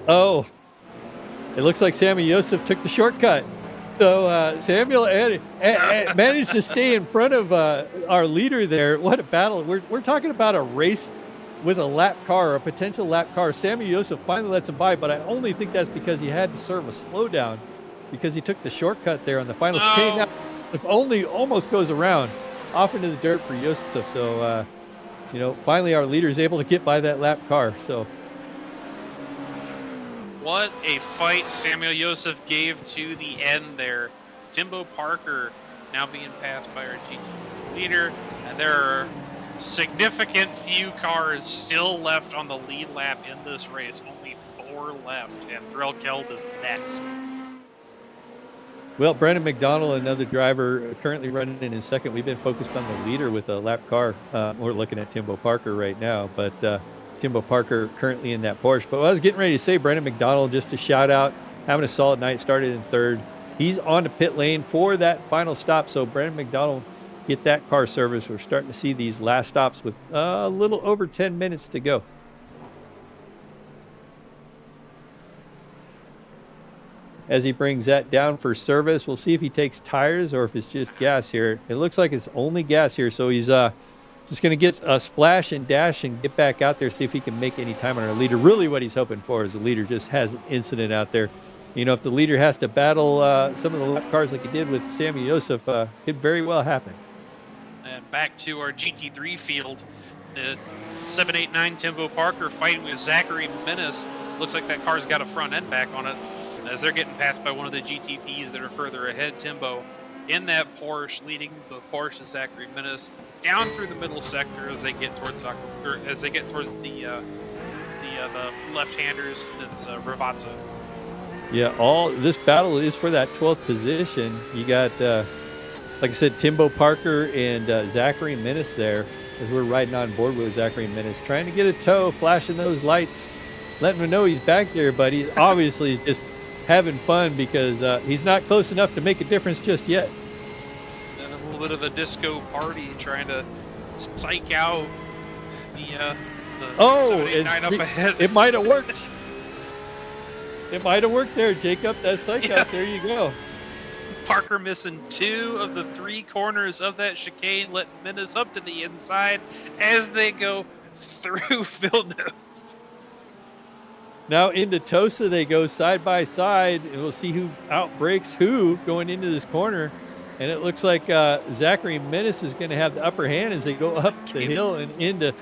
Oh, it looks like Samuel Joseph took the shortcut. So Samuel managed to stay in front of our leader there. What a battle. We're talking about a race with a lap car, or a potential lap car. Samuel Joseph finally lets him by, but I only think that's because he had to serve a slowdown because he took the shortcut there on the final chicane. Now, if only almost goes around off into the dirt for Joseph. So, finally our leader is able to get by that lap car. So, what a fight Samuel Joseph gave to the end there. Timbo Parker now being passed by our GT leader, and there are significant few cars still left on the lead lap in this race. Only 4 left, and Thrill Keld is next. Well, Brandon McDonald, another driver, currently running in second. We've been focused on the leader with a lap car. We're looking at Timbo Parker right now, but Timbo Parker currently in that Porsche. But I was getting ready to say, Brandon McDonald, just to shout out, having a solid night, started in third. He's on the pit lane for that final stop. So Brandon McDonald, get that car service. We're starting to see these last stops with a little over 10 minutes to go. As he brings that down for service, we'll see if he takes tires or if it's just gas here. It looks like it's only gas here, so he's just going to get a splash and dash and get back out there, see if he can make any time on our leader. Really what he's hoping for is the leader just has an incident out there. If the leader has to battle some of the lap cars like he did with Samuel Joseph, could very well happen. And back to our GT3 field, the 789 Timbo Parker fighting with Zachary Menace. Looks like that car's got a front end back on it, as they're getting passed by one of the GTPs that are further ahead. Timbo in that Porsche, leading the Porsche Zachary Menace down through the middle sector as they get towards the left-handers. That's Ravazza. Yeah, all this battle is for that 12th position. You got, like I said, Timbo Parker and Zachary Menace there, as we're riding on board with Zachary Menace, trying to get a tow, flashing those lights, letting him know he's back there, but he obviously is just having fun because he's not close enough to make a difference just yet. And a little bit of a disco party, trying to psych out the 789 up ahead. It might have worked. It might have worked there, Jacob. That psych out. There you go. Parker missing 2 of the 3 corners of that chicane, letting Menace up to the inside as they go through Villeneuve. Now into Tosa they go side by side, and we'll see who outbreaks who going into this corner. And it looks like Zachary Menace is going to have the upper hand as they go up the hill and into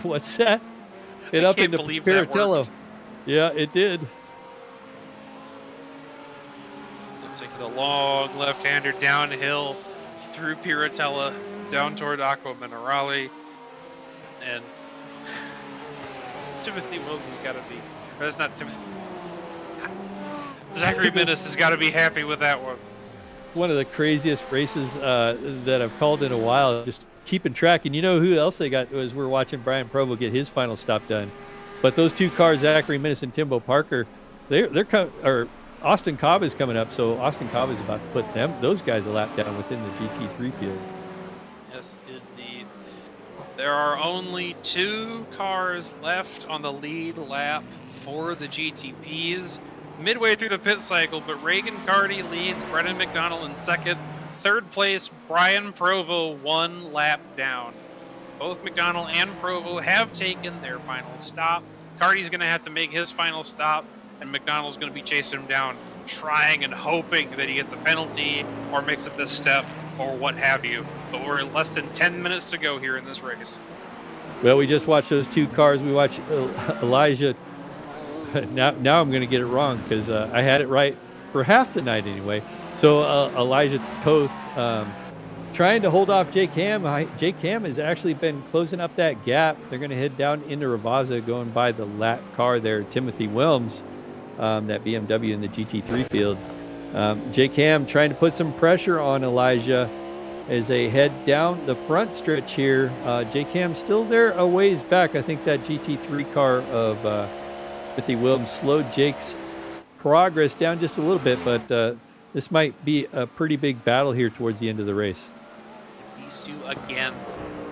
what's that? And up into Piratello. Yeah, it did. Taking the long left-hander downhill through Piratella, down toward Aqua Minerale, and Timothy Williams has got to be. Or that's not Timothy. Zachary Menace has got to be happy with that one. One of the craziest races that I've called in a while. Just keeping track, and you know who else they got as we're watching Brian Provo get his final stop done. But those 2 cars, Zachary Menace and Timbo Parker, they're Austin Cobb is coming up, so Austin Cobb is about to put those guys a lap down within the GT3 field. Yes, indeed. There are only 2 cars left on the lead lap for the GTPs. Midway through the pit cycle, but Reagan Carty leads, Brendan McDonald in second. Third place, Brian Provo 1 lap down. Both McDonald and Provo have taken their final stop. Carty's going to have to make his final stop, and McDonald's going to be chasing him down, trying and hoping that he gets a penalty or makes a misstep or what have you. But we're less than 10 minutes to go here in this race. Well, we just watched those two cars. We watched Elijah. Now I'm going to get it wrong because I had it right for half the night anyway. So Elijah Toth trying to hold off Jake Ham. Jake Ham has actually been closing up that gap. They're going to head down into Ravazza, going by the lap car there, Timothy Wilms, that BMW in the GT3 field. Jake Ham trying to put some pressure on Elijah as they head down the front stretch here. Jake Ham still there a ways back. I think that GT3 car of Timothy Wilms slowed Jake's progress down just a little bit, but this might be a pretty big battle here towards the end of the race. These two, again,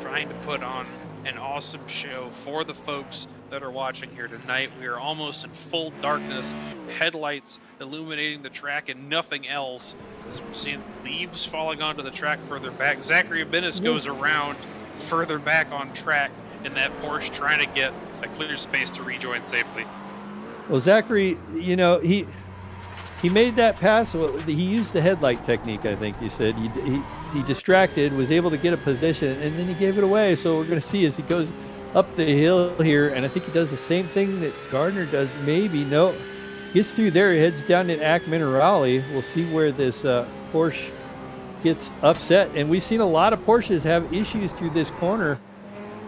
trying to put on an awesome show for the folks that are watching here tonight. We are almost in full darkness, headlights illuminating the track and nothing else. As we're seeing leaves falling onto the track further back. Zachary Abinis goes around further back on track in that Porsche, trying to get a clear space to rejoin safely. Well, Zachary, you know, he made that pass. He used the headlight technique, I think he said. He distracted, was able to get a position, and then he gave it away. So we're going to see as he goes up the hill here, and I think he does the same thing that Gardner does. Maybe, no. Gets through there, heads down to Ac Minerale. We'll see where this Porsche gets upset. And we've seen a lot of Porsches have issues through this corner,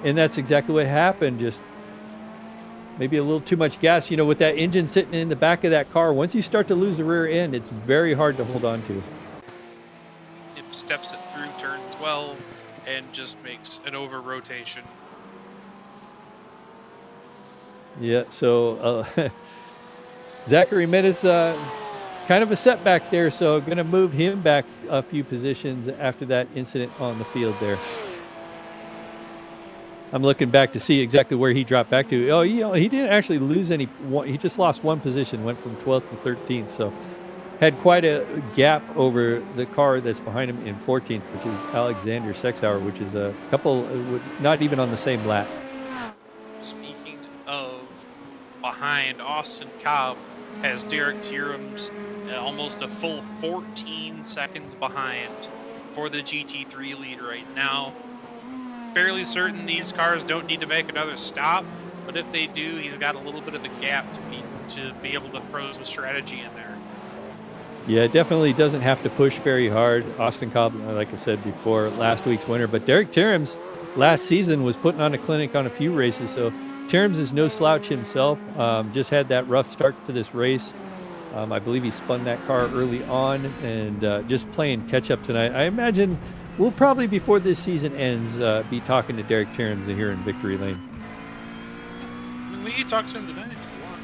and that's exactly what happened. Just maybe a little too much gas. You know, with that engine sitting in the back of that car, once you start to lose the rear end, it's very hard to hold on to. It steps it through turn 12 and just makes an over rotation. Yeah, so Zachary Menace, kind of a setback there, so going to move him back a few positions after that incident on the field there. I'm looking back to see exactly where he dropped back to. Oh, you know, he didn't actually lose any. He just lost one position, went from 12th to 13th, so had quite a gap over the car that's behind him in 14th, which is Alexander Sexauer, which is a couple, not even on the same lap. Speaking of behind, Austin Cobb has Derek Tierham's almost a full 14 seconds behind for the GT3 lead right now. Fairly certain these cars don't need to make another stop, but if they do, he's got a little bit of a gap to be able to throw some strategy in there. Yeah, definitely doesn't have to push very hard. Austin Cobb, like I said before, last week's winner, but Derek Tierham's last season was putting on a clinic on a few races, so Tierham's is no slouch himself. Just had that rough start to this race. I believe he spun that car early on and just playing catch up tonight. I imagine we'll probably, before this season ends, be talking to Derek Tierham's here in Victory Lane. We can talk to him tonight if you want.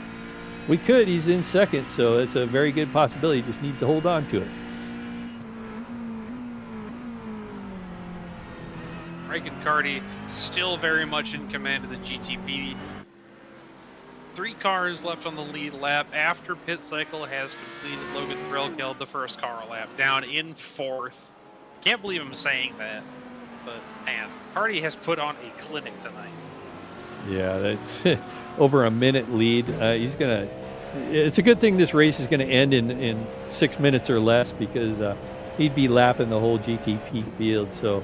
We could. He's in second, so it's a very good possibility. He just needs to hold on to it. Reagan Carty still very much in command of the GTP. 3 cars left on the lead lap after pit cycle has completed. Logan Threlkeld, the first car lap, down in 4th. Can't believe I'm saying that, but man, Carty has put on a clinic tonight. Yeah, that's over a minute lead. He's gonna. It's a good thing this race is going to end in 6 minutes or less, because he'd be lapping the whole GTP field. So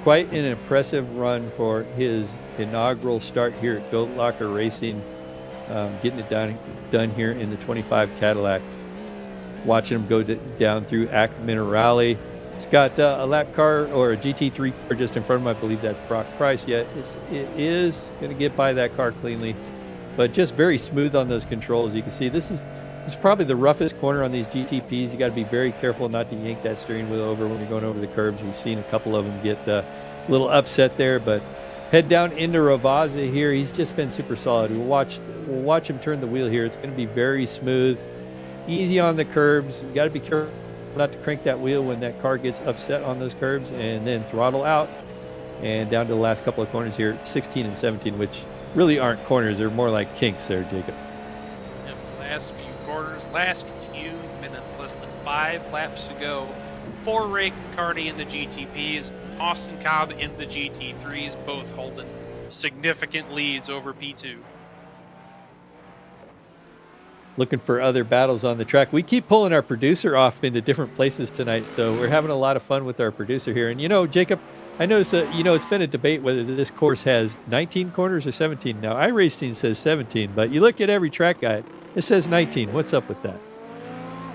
quite an impressive run for his inaugural start here at Goat Locker Racing, getting it done here in the 25 Cadillac. Watching him go down through Ac Minerale. He's got a lap car or a GT3 car just in front of him. I believe that's Brock Price. Yet it is going to get by that car cleanly, but just very smooth on those controls. You can see this is probably the roughest corner on these GTPs. You got to be very careful not to yank that steering wheel over when you're going over the curbs. We've seen a couple of them get a little upset there, but head down into Ravazza here. He's just been super solid. We'll watch him turn the wheel here. It's going to be very smooth, easy on the curbs. You got to be careful not to crank that wheel when that car gets upset on those curbs, and then throttle out and down to the last couple of corners here, 16 and 17, which really aren't corners. They're more like kinks there, Jacob. Yep, last few quarters, last few minutes, less than 5 laps to go for Reagan Carty in the GTPs. Austin Cobb in the GT3s, both holding significant leads over P2. Looking for other battles on the track. We keep pulling our producer off into different places tonight, so we're having a lot of fun with our producer here. And Jacob, I notice it's been a debate whether this course has 19 corners or 17. Now, iRacing says 17, but you look at every track guide, it says 19. What's up with that?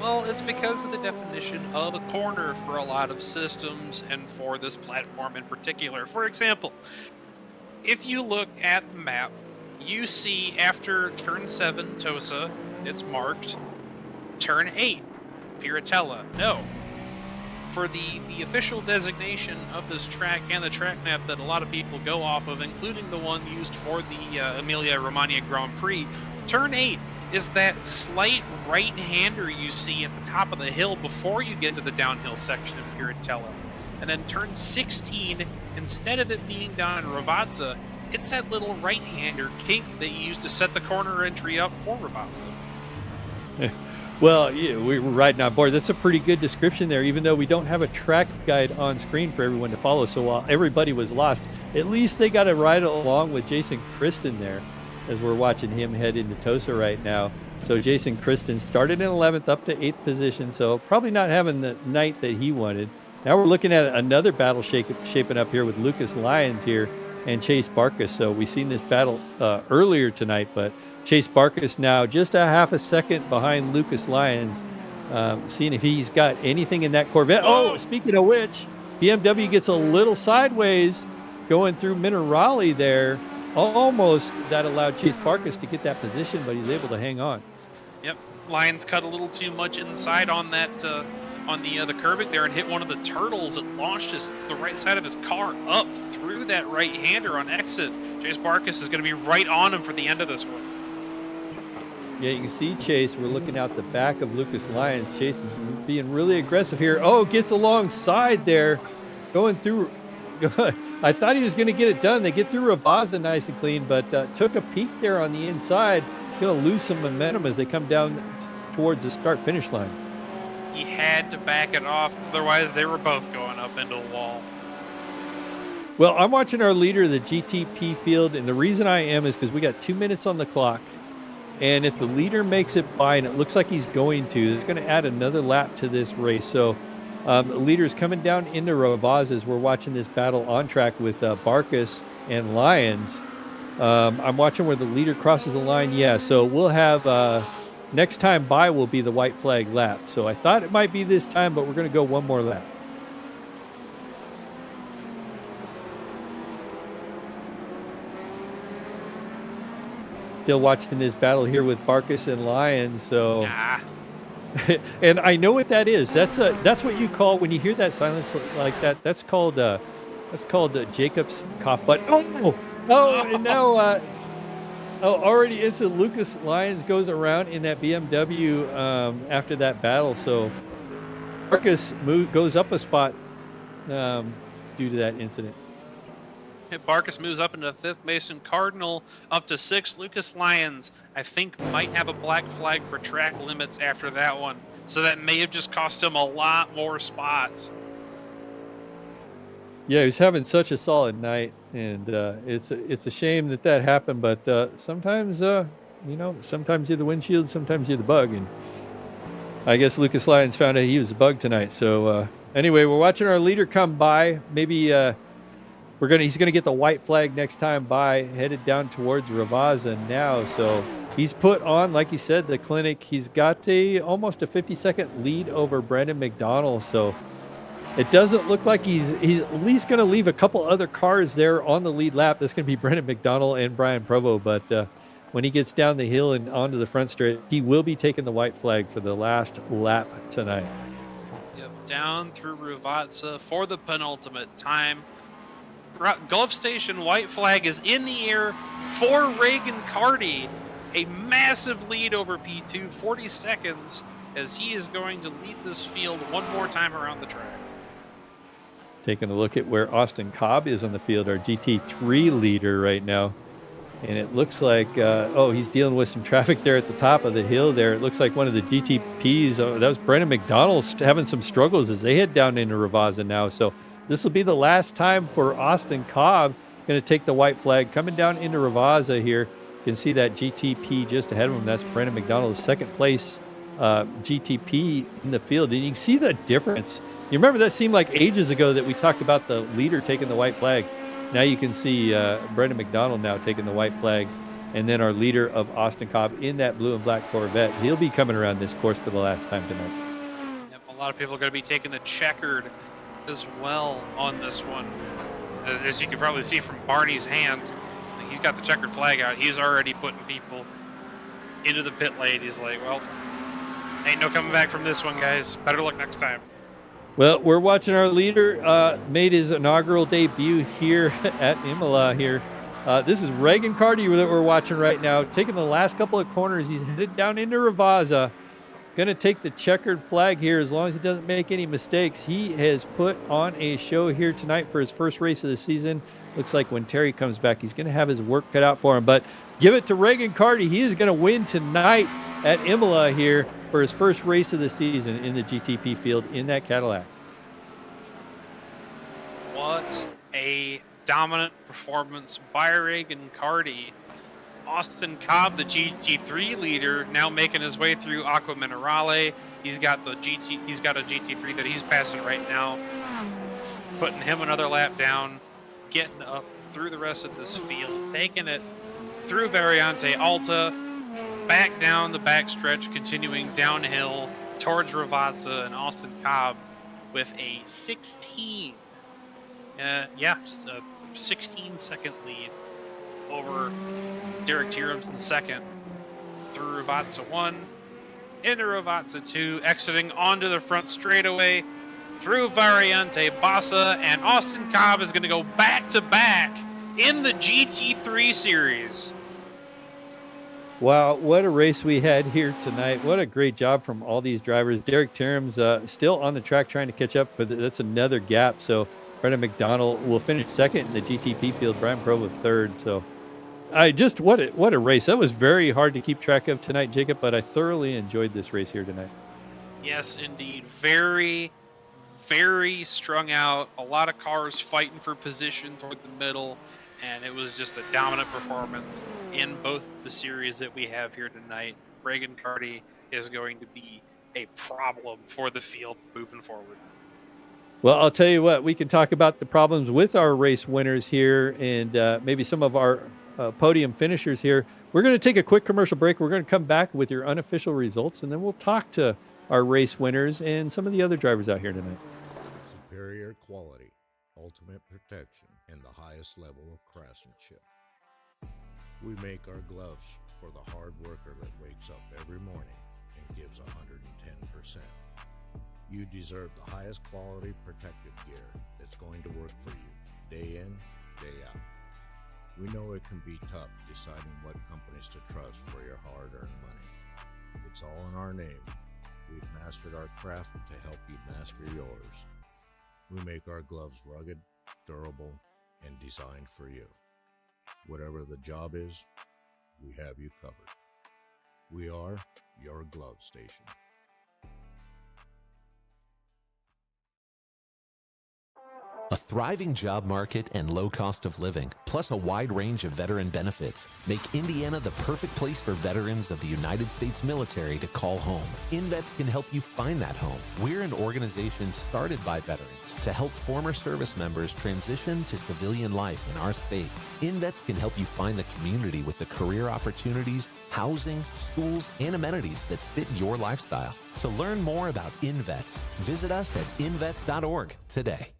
Well, it's because of the definition of a corner for a lot of systems and for this platform in particular. For example, if you look at the map, you see after turn 7, Tosa, it's marked. Turn 8, Piratella. No. For the official designation of this track and the track map that a lot of people go off of, including the one used for the Emilia-Romagna Grand Prix, turn 8 is that slight right-hander you see at the top of the hill before you get to the downhill section of Piratella. And then turn 16, instead of it being down in Ravazza, it's that little right-hander kink that you use to set the corner entry up for Ravazza. Well, yeah, we were riding on board. That's a pretty good description there, even though we don't have a track guide on screen for everyone to follow. So while everybody was lost, at least they got to ride along with Jason Kristen there as we're watching him head into Tosa right now. So Jason Kristen started in 11th up to 8th position, so probably not having the night that he wanted. Now we're looking at another battle shaping up here with Lucas Lyons here and Chase Barkas. So we've seen this battle earlier tonight, but Chase Barkas now just a half a second behind Lucas Lyons, seeing if he's got anything in that Corvette. Oh, speaking of which, BMW gets a little sideways going through Minerali there. Almost that allowed Chase Barkas to get that position, but he's able to hang on. Yep, Lyons cut a little too much inside on that on the curbing there and hit one of the turtles. It launched the right side of his car up through that right-hander on exit. Chase Barkas is going to be right on him for the end of this one. Yeah, you can see Chase. We're looking out the back of Lucas Lyons. Chase is being really aggressive here. Oh, gets alongside there, going through. I thought he was going to get it done. They get through Ravazza nice and clean, but took a peek there on the inside. He's going to lose some momentum as they come down towards the start-finish line. He had to back it off, otherwise they were both going up into the wall. Well, I'm watching our leader of the GTP field, and the reason I am is because we got 2 minutes on the clock. And if the leader makes it by, and it looks like he's going to, it's going to add another lap to this race. So the leader's coming down into Ravazza as we're watching this battle on track with Barkas and Lyons. I'm watching where the leader crosses the line. Yeah, so we'll have next time by will be the white flag lap. So I thought it might be this time, but we're going to go one more lap. Still watching this battle here with Barkas and Lyons. So, and I know what that is. That's what you call when you hear that silence like that. That's called Jacob's cough. But and now already Lucas Lyons goes around in that BMW after that battle. So Barkas goes up a spot due to that incident. Barkas moves up into 5th, Mason Cardinal up to 6th. Lucas Lyons, I think, might have a black flag for track limits after that one. So that may have just cost him a lot more spots. Yeah, he was having such a solid night, and it's a shame that happened. But sometimes, sometimes you're the windshield, sometimes you're the bug. And I guess Lucas Lyons found out he was the bug tonight. So anyway, we're watching our leader come by. Maybe he's gonna get the white flag next time by, headed down towards Ravazza now. So he's put on, like you said, the clinic. He's got almost a 50-second lead over Brandon McDonald. So it doesn't look like he's at least gonna leave a couple other cars there on the lead lap. That's gonna be Brandon McDonald and Brian Provo. But when he gets down the hill and onto the front straight, he will be taking the white flag for the last lap tonight. Yep, down through Ravazza for the penultimate time. Gulf Station white flag is in the air for Reagan Carty. A massive lead over P2, 40 seconds, as he is going to lead this field one more time around the track. Taking a look at where Austin Cobb is on the field, our GT3 leader right now. And it looks like, he's dealing with some traffic there at the top of the hill there. It looks like one of the GTPs, that was Brandon McDonald having some struggles as they head down into Ravazza now. So This will be the last time for Austin Cobb. Going to take the white flag. Coming down into Ravazza here. You can see that GTP just ahead of him. That's Brandon McDonald, second place GTP in the field. And you can see the difference. You remember that seemed like ages ago that we talked about the leader taking the white flag. Now you can see Brandon McDonald now taking the white flag. And then our leader of Austin Cobb in that blue and black Corvette. He'll be coming around this course for the last time tonight. Yep, a lot of people are going to be taking the checkered as well on this one. As you can probably see from Barney's hand, he's got the checkered flag out. He's already putting people into the pit lane. He's like, well, ain't no coming back from this one, guys. Better luck next time. Well, we're watching our leader made his inaugural debut here at Imola here. This is Reagan Carty that we're watching right now, taking the last couple of corners. He's headed down into Ravazza. Going to take the checkered flag here as long as he doesn't make any mistakes. He has put on a show here tonight for his first race of the season. Looks like when Terry comes back, he's going to have his work cut out for him. But give it to Reagan Carty. He is going to win tonight at Imola here for his first race of the season in the GTP field in that Cadillac. What a dominant performance by Reagan Carty. Austin Cobb, the GT3 leader, now making his way through Aqua Minerale. He's got a GT3 that he's passing right now, putting him another lap down, getting up through the rest of this field, taking it through Variante Alta, back down the backstretch, continuing downhill towards Ravazza, and Austin Cobb with a 16-second lead over Derek Tierums in the second, through Ravazza 1, into Ravazza 2, exiting onto the front straightaway, through Variante Bassa, and Austin Cobb is going to go back-to-back in the GT3 series. Wow, what a race we had here tonight. What a great job from all these drivers. Derek Tierums still on the track trying to catch up, but that's another gap. So Brendan McDonald will finish second in the GTP field, Brian Provo third. So what a race. That was very hard to keep track of tonight, Jacob, but I thoroughly enjoyed this race here tonight. Yes, indeed. Very, very strung out. A lot of cars fighting for position toward the middle, and it was just a dominant performance in both the series that we have here tonight. Reagan Carty is going to be a problem for the field moving forward. Well, I'll tell you what, we can talk about the problems with our race winners here and maybe some of our podium finishers here. We're going to take a quick commercial break. We're going to come back with your unofficial results, and then we'll talk to our race winners and some of the other drivers out here tonight. Superior quality, ultimate protection, and the highest level of craftsmanship. We make our gloves for the hard worker that wakes up every morning and gives 110%. You deserve the highest quality protective gear that's going to work for you day in, day out. We know it can be tough deciding what companies to trust for your hard-earned money. It's all in our name. We've mastered our craft to help you master yours. We make our gloves rugged, durable, and designed for you. Whatever the job is, we have you covered. We are your glove station. A thriving job market and low cost of living, plus a wide range of veteran benefits, make Indiana the perfect place for veterans of the United States military to call home. InVets can help you find that home. We're an organization started by veterans to help former service members transition to civilian life in our state. InVets can help you find the community with the career opportunities, housing, schools, and amenities that fit your lifestyle. To learn more about InVets, visit us at invets.org today.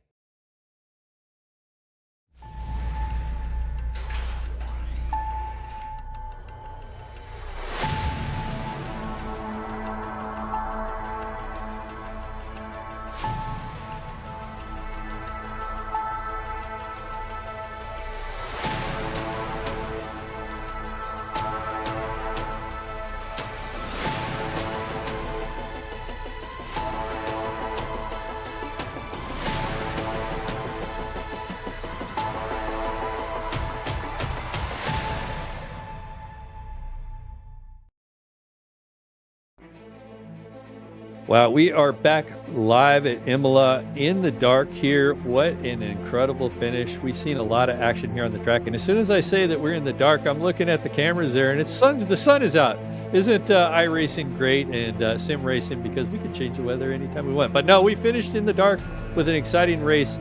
Wow, we are back live at Imola in the dark here. What an incredible finish. We've seen a lot of action here on the track. And as soon as I say that we're in the dark, I'm looking at the cameras there and the sun is out. Isn't iRacing great and sim racing, because we could change the weather anytime we want. But no, we finished in the dark with an exciting race.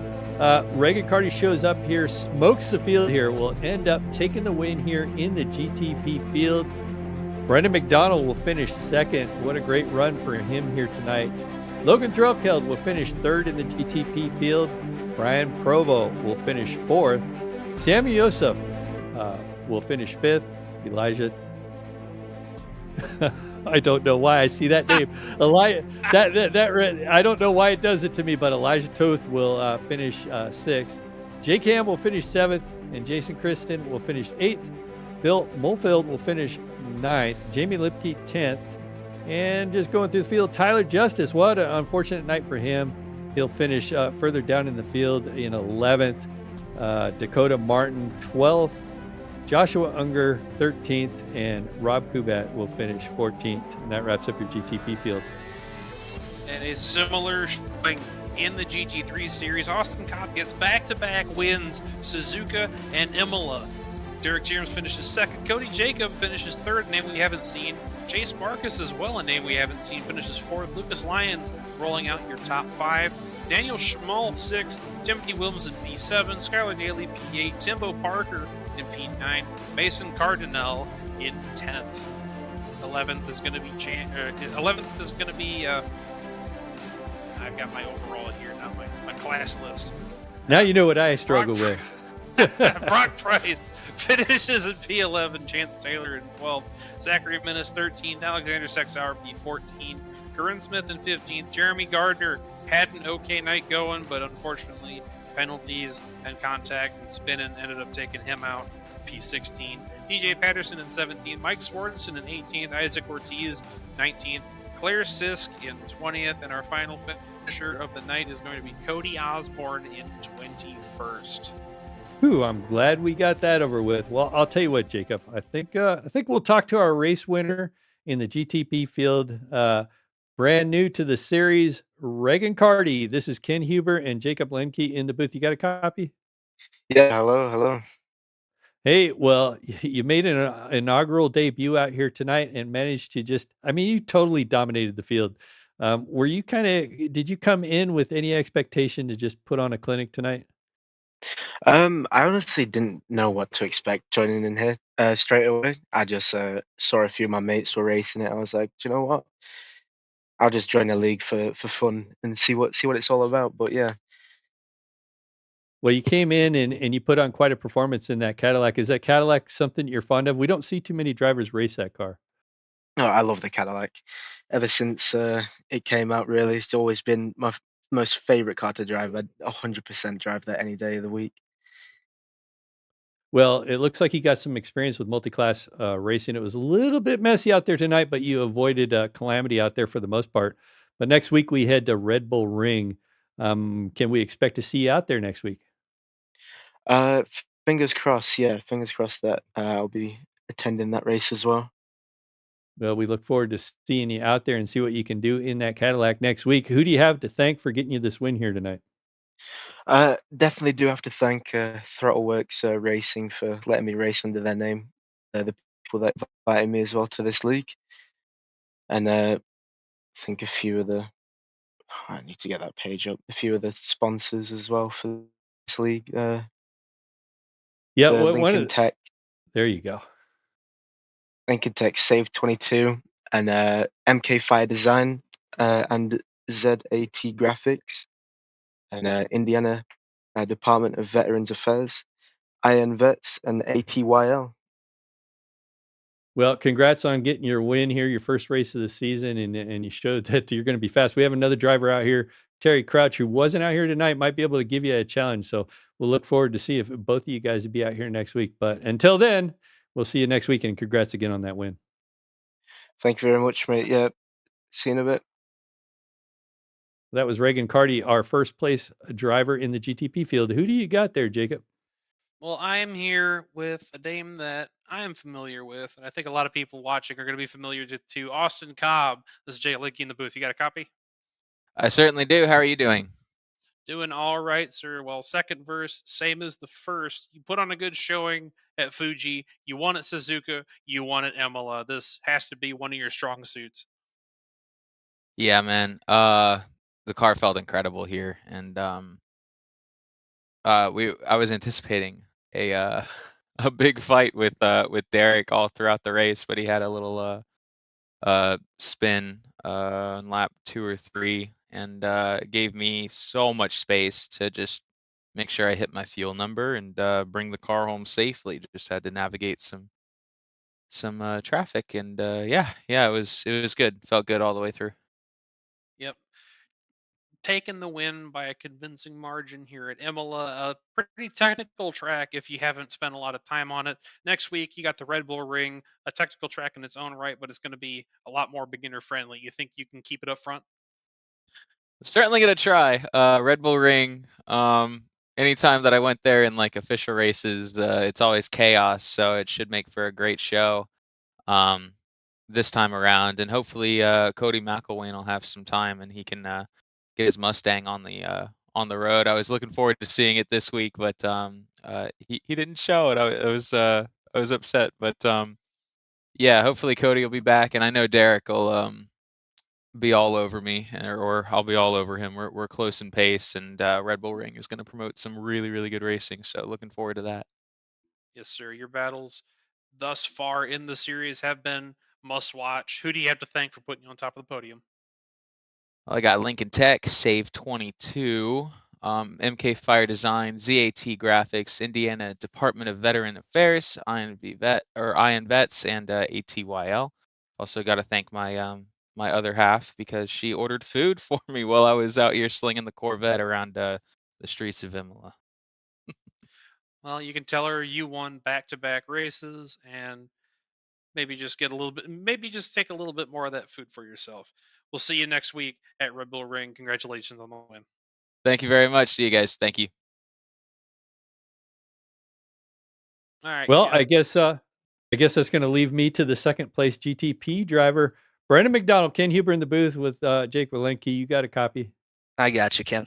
Regan Carty shows up here, smokes the field here, will end up taking the win here in the GTP field. Brendan McDonald will finish second. What a great run for him here tonight. Logan Threlkeld will finish third in the GTP field. Brian Provo will finish fourth. Sammy Yosef will finish fifth. Elijah, I don't know why I see that name. I don't know why it does it to me, but Elijah Toth will finish sixth. Jake Ham will finish seventh, and Jason Kristen will finish eighth. Bill Mulfield will finish ninth. Jamie Lipke 10th. And just going through the field, Tyler Justice, what an unfortunate night for him. He'll finish further down in the field in 11th. Dakota Martin 12th. Joshua Unger 13th. And Rob Kubat will finish 14th. And that wraps up your GTP field. And a similar showing in the GT3 series. Austin Cobb gets back-to-back wins, Suzuka and Imola. Derek James finishes second. Cody Jacob finishes third, a name we haven't seen. Chase Marcus as well, a name we haven't seen, finishes fourth. Lucas Lyons rolling out your top five. Daniel Schmall sixth. Timothy Williams in P7. Skylar Daly P8. Timbo Parker in P9. Mason Cardinal in 10th. 11th is going to be 11th is going to be I've got my overall here, not my class list. Now you know what I struggle with. Brock Price finishes at P11, Chance Taylor in 12th, Zachary Menace 13th, Alexander Sexauer P14, Corinne Smith in 15th, Jeremy Gardner had an okay night going, but unfortunately penalties and contact and spinning ended up taking him out, P16, DJ Patterson in 17th, Mike Swartzen in 18th, Isaac Ortiz 19th, Claire Sisk in 20th, and our final finisher of the night is going to be Cody Osborne in 21st. Ooh, I'm glad we got that over with. Well, I'll tell you what, Jacob. I think we'll talk to our race winner in the GTP field. Brand new to the series, Regan Carty. This is Ken Huber and Jacob Lenke in the booth. You got a copy? Yeah, hello. Hey, well, you made an inaugural debut out here tonight and managed to you totally dominated the field. Did you come in with any expectation to just put on a clinic tonight? I honestly didn't know what to expect joining in here straight away. I just saw a few of my mates were racing it. I was like, do you know what? I'll just join the league for fun and see what it's all about. But yeah, Well, you came in and you put on quite a performance in that Cadillac. Is that Cadillac something you're fond of? We don't see too many drivers race that car. no, I love the Cadillac. Ever since it came out, really, it's always been my most favorite car to drive. I'd 100% drive that any day of the week. Well, it looks like you got some experience with multi-class racing. It was a little bit messy out there tonight, but you avoided calamity out there for the most part. But next week we head to Red Bull Ring. Can we expect to see you out there next week? Fingers crossed. Yeah, fingers crossed that I'll be attending that race as well. Well, we look forward to seeing you out there and see what you can do in that Cadillac next week. Who do you have to thank for getting you this win here tonight? Definitely do have to thank Throttleworks Racing for letting me race under their name. They're the people that invited me as well to this league, and I think a few of the I need to get that page up. A few of the sponsors as well for this league. Yeah, The one of there you go. Lincoln Tech Save 22, and MK Fire Design, and ZAT Graphics, and Indiana Department of Veterans Affairs, Iron Vets, and ATYL. Well, congrats on getting your win here, your first race of the season, and you showed that you're going to be fast. We have another driver out here, Terry Crouch, who wasn't out here tonight, might be able to give you a challenge. So we'll look forward to see if both of you guys would be out here next week. But until then, we'll see you next week, and congrats again on that win. Thank you very much, mate. Yeah, see you in a bit. That was Regan Carty, our first place driver in the GTP field. Who do you got there, Jacob? Well, I am here with a name that I am familiar with, and I think a lot of people watching are going to be familiar to Austin Cobb. This is Jay Licky in the booth. You got a copy? I certainly do. How are you doing? Doing all right, sir. Well, second verse, same as the first. You put on a good showing at Fuji. You won at Suzuka. You won at Imola. This has to be one of your strong suits. Yeah, man. The car felt incredible here, and I was anticipating a a big fight with Derek all throughout the race, but he had a little spin on lap 2 or 3, and gave me so much space to just make sure I hit my fuel number and bring the car home safely. Just had to navigate some traffic, and yeah, it was good. Felt good all the way through. Yep. Taking the win by a convincing margin here at Imola. A pretty technical track if you haven't spent a lot of time on it. Next week, you got the Red Bull Ring, a technical track in its own right, but it's going to be a lot more beginner friendly. You think you can keep it up front? Certainly gonna try. Red Bull Ring. Anytime that I went there in like official races, it's always chaos, so it should make for a great show. Um, this time around, and hopefully Cody McElwain will have some time and he can get his Mustang on the road. I was looking forward to seeing it this week, but he didn't show it. I was upset, but yeah, hopefully Cody will be back, and I know Derek will be all over me, or I'll be all over him. We're close in pace, and Red Bull Ring is going to promote some really really good racing. So looking forward to that. Yes, sir. Your battles thus far in the series have been must watch. Who do you have to thank for putting you on top of the podium? Well, I got Lincoln Tech, Save 22, MK Fire Design, ZAT Graphics, Indiana Department of Veteran Affairs, Iron Vets, and ATYL. Also got to thank my other half because she ordered food for me while I was out here slinging the Corvette around the streets of Imola. Well, you can tell her you won back to back races and maybe just get a little bit, maybe just take a little bit more of that food for yourself. We'll see you next week at Red Bull Ring. Congratulations on the win. Thank you very much. See you guys. Thank you. All right, Well, Ken. I guess that's going to leave me to the second place GTP driver, Brandon McDonald. Ken Huber in the booth with Jake Walensky. You got a copy? I got you, Ken.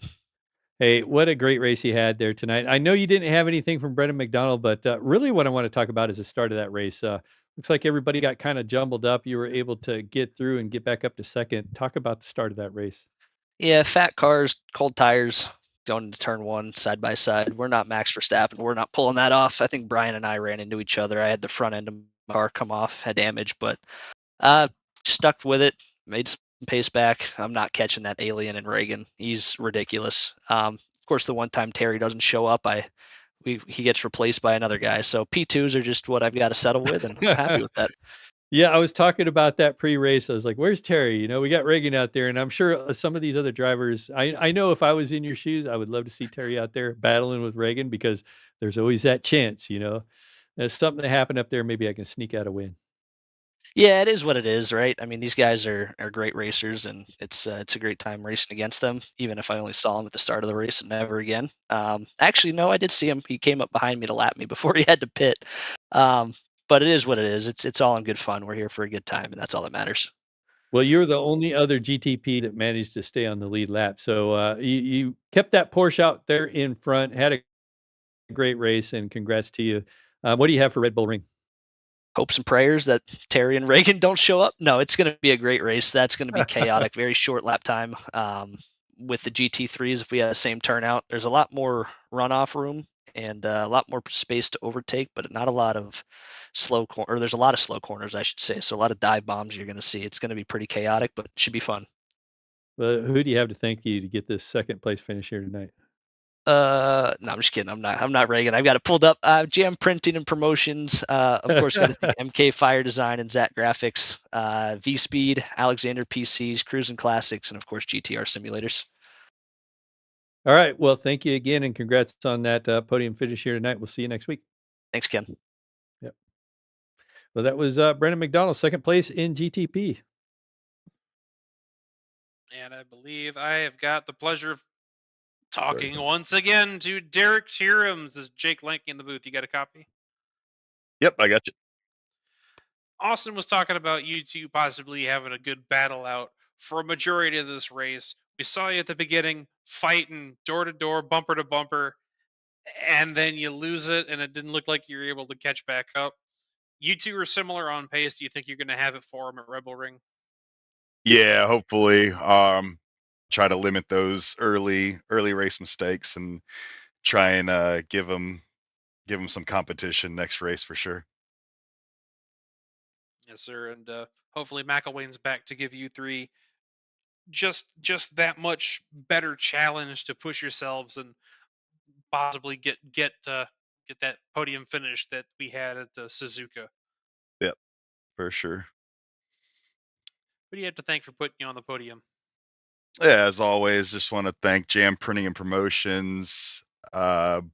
Hey, what a great race he had there tonight. I know you didn't have anything from Brendan McDonald, but really what I want to talk about is the start of that race. Looks like everybody got kind of jumbled up. You were able to get through and get back up to second. Talk about the start of that race. Yeah, fat cars, cold tires, going into turn one side by side. We're not Max Verstappen. We're not pulling that off. I think Brian and I ran into each other. I had the front end of my car come off, had damage, but stuck with it, made some pace back. I'm not catching that alien in Reagan. He's ridiculous. Of course, the one time Terry doesn't show up, he gets replaced by another guy. So P2s are just what I've got to settle with, and I'm happy with that. Yeah, I was talking about that pre-race. I was like, "Where's Terry?" You know, we got Reagan out there, and I'm sure some of these other drivers. I know if I was in your shoes, I would love to see Terry out there battling with Reagan because there's always that chance. You know, there's something that happened up there. Maybe I can sneak out a win. Yeah, it is what it is, right? I mean, these guys are great racers, and it's a great time racing against them. Even if I only saw him at the start of the race and never again. Actually, no, I did see him. He came up behind me to lap me before he had to pit. Um, but it is what it is. It's all in good fun. We're here for a good time, and that's all that matters. Well, you're the only other GTP that managed to stay on the lead lap. So you kept that Porsche out there in front, had a great race, and congrats to you. What do you have for Red Bull Ring? Hopes and prayers that Terry and Reagan don't show up. No, it's going to be a great race. That's going to be chaotic, very short lap time. With the GT3s, if we had the same turnout, there's a lot more runoff room and a lot more space to overtake, but not a lot of or there's a lot of slow corners, I should say. So a lot of dive bombs you're going to see. It's going to be pretty chaotic, but it should be fun. Well, who do you have to thank you to get this second place finish here tonight? No, I'm just kidding. I'm not Reagan. I've got it pulled up. Jam Printing and Promotions. Of course, got to thank MK Fire Design and Zat Graphics, V Speed, Alexander PCs, Cruising Classics, and of course GTR Simulators. All right. Well, thank you again, and congrats on that podium finish here tonight. We'll see you next week. Thanks, Ken. Yep. Well, that was Brendan McDonald, second place in GTP. And I believe I have got the pleasure of Talking once again to Derek Cheerhams. This is Jake Lanky in the booth. You got a copy? Yep, I got you. Austin was talking about you two possibly having a good battle out for a majority of this race. We saw you at the beginning fighting door to door, bumper to bumper, and then you lose it, and it didn't look like you were able to catch back up. You two are similar on pace. Do you think you're going to have it for him at Rebel Ring? Yeah, hopefully. Try to limit those early race mistakes and try and give them some competition next race for sure. Yes, sir. And hopefully McElwain's back to give you three just that much better challenge to push yourselves and possibly get that podium finish that we had at Suzuka. Yep, for sure. What do you have to thank for putting you on the podium? Yeah, as always, just want to thank Jam Printing and Promotions, MK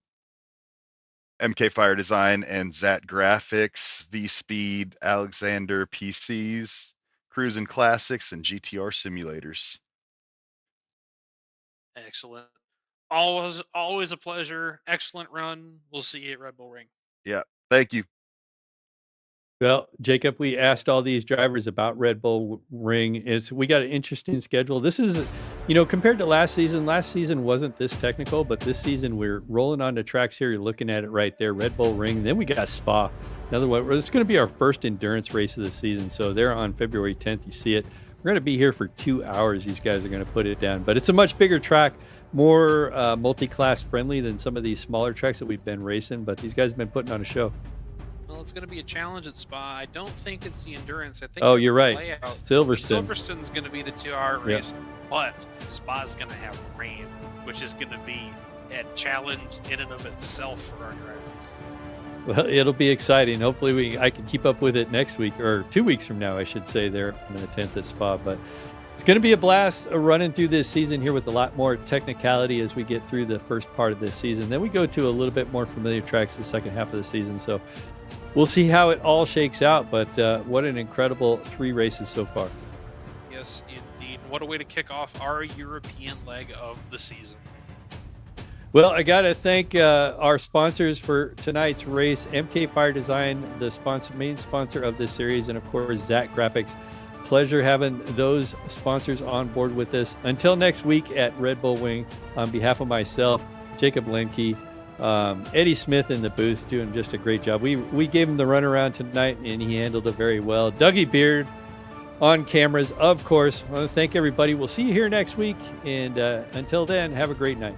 Fire Design, and Zat Graphics, V Speed, Alexander PCs, Cruisin' Classics, and GTR Simulators. Excellent. Always a pleasure. Excellent run. We'll see you at Red Bull Ring. Yeah, thank you. Well, Jacob, we asked all these drivers about Red Bull Ring. We got an interesting schedule. This is, compared to last season wasn't this technical, but this season we're rolling on the tracks here. You're looking at it right there, Red Bull Ring. Then we got Spa. Another one. It's going to be our first endurance race of the season. So they're on February 10th. You see it. We're going to be here for 2 hours. These guys are going to put it down, but it's a much bigger track, more multi-class friendly than some of these smaller tracks that we've been racing. But these guys have been putting on a show. Well, it's going to be a challenge at Spa. I don't think it's the endurance. I think you're right. Layout. Silverstone. Silverstone's going to be the 2-hour race, but Spa's going to have rain, which is going to be a challenge in and of itself for our drivers. Well, it'll be exciting. Hopefully I can keep up with it next week, or 2 weeks from now, I should say, there on the 10th at Spa. But it's going to be a blast running through this season here with a lot more technicality as we get through the first part of this season. Then we go to a little bit more familiar tracks the second half of the season. So we'll see how it all shakes out. But what an incredible 3 races so far. Yes, indeed. What a way to kick off our European leg of the season. Well, I got to thank our sponsors for tonight's race, MK Fire Design, the main sponsor of this series, and of course, Zat Graphics. Pleasure having those sponsors on board with us. Until next week at Red Bull Ring, on behalf of myself, Jacob Lemke, Eddie Smith in the booth doing just a great job. We gave him the runaround tonight, and he handled it very well. Dougie Beard on cameras, of course. I want to thank everybody. We'll see you here next week, and until then, have a great night.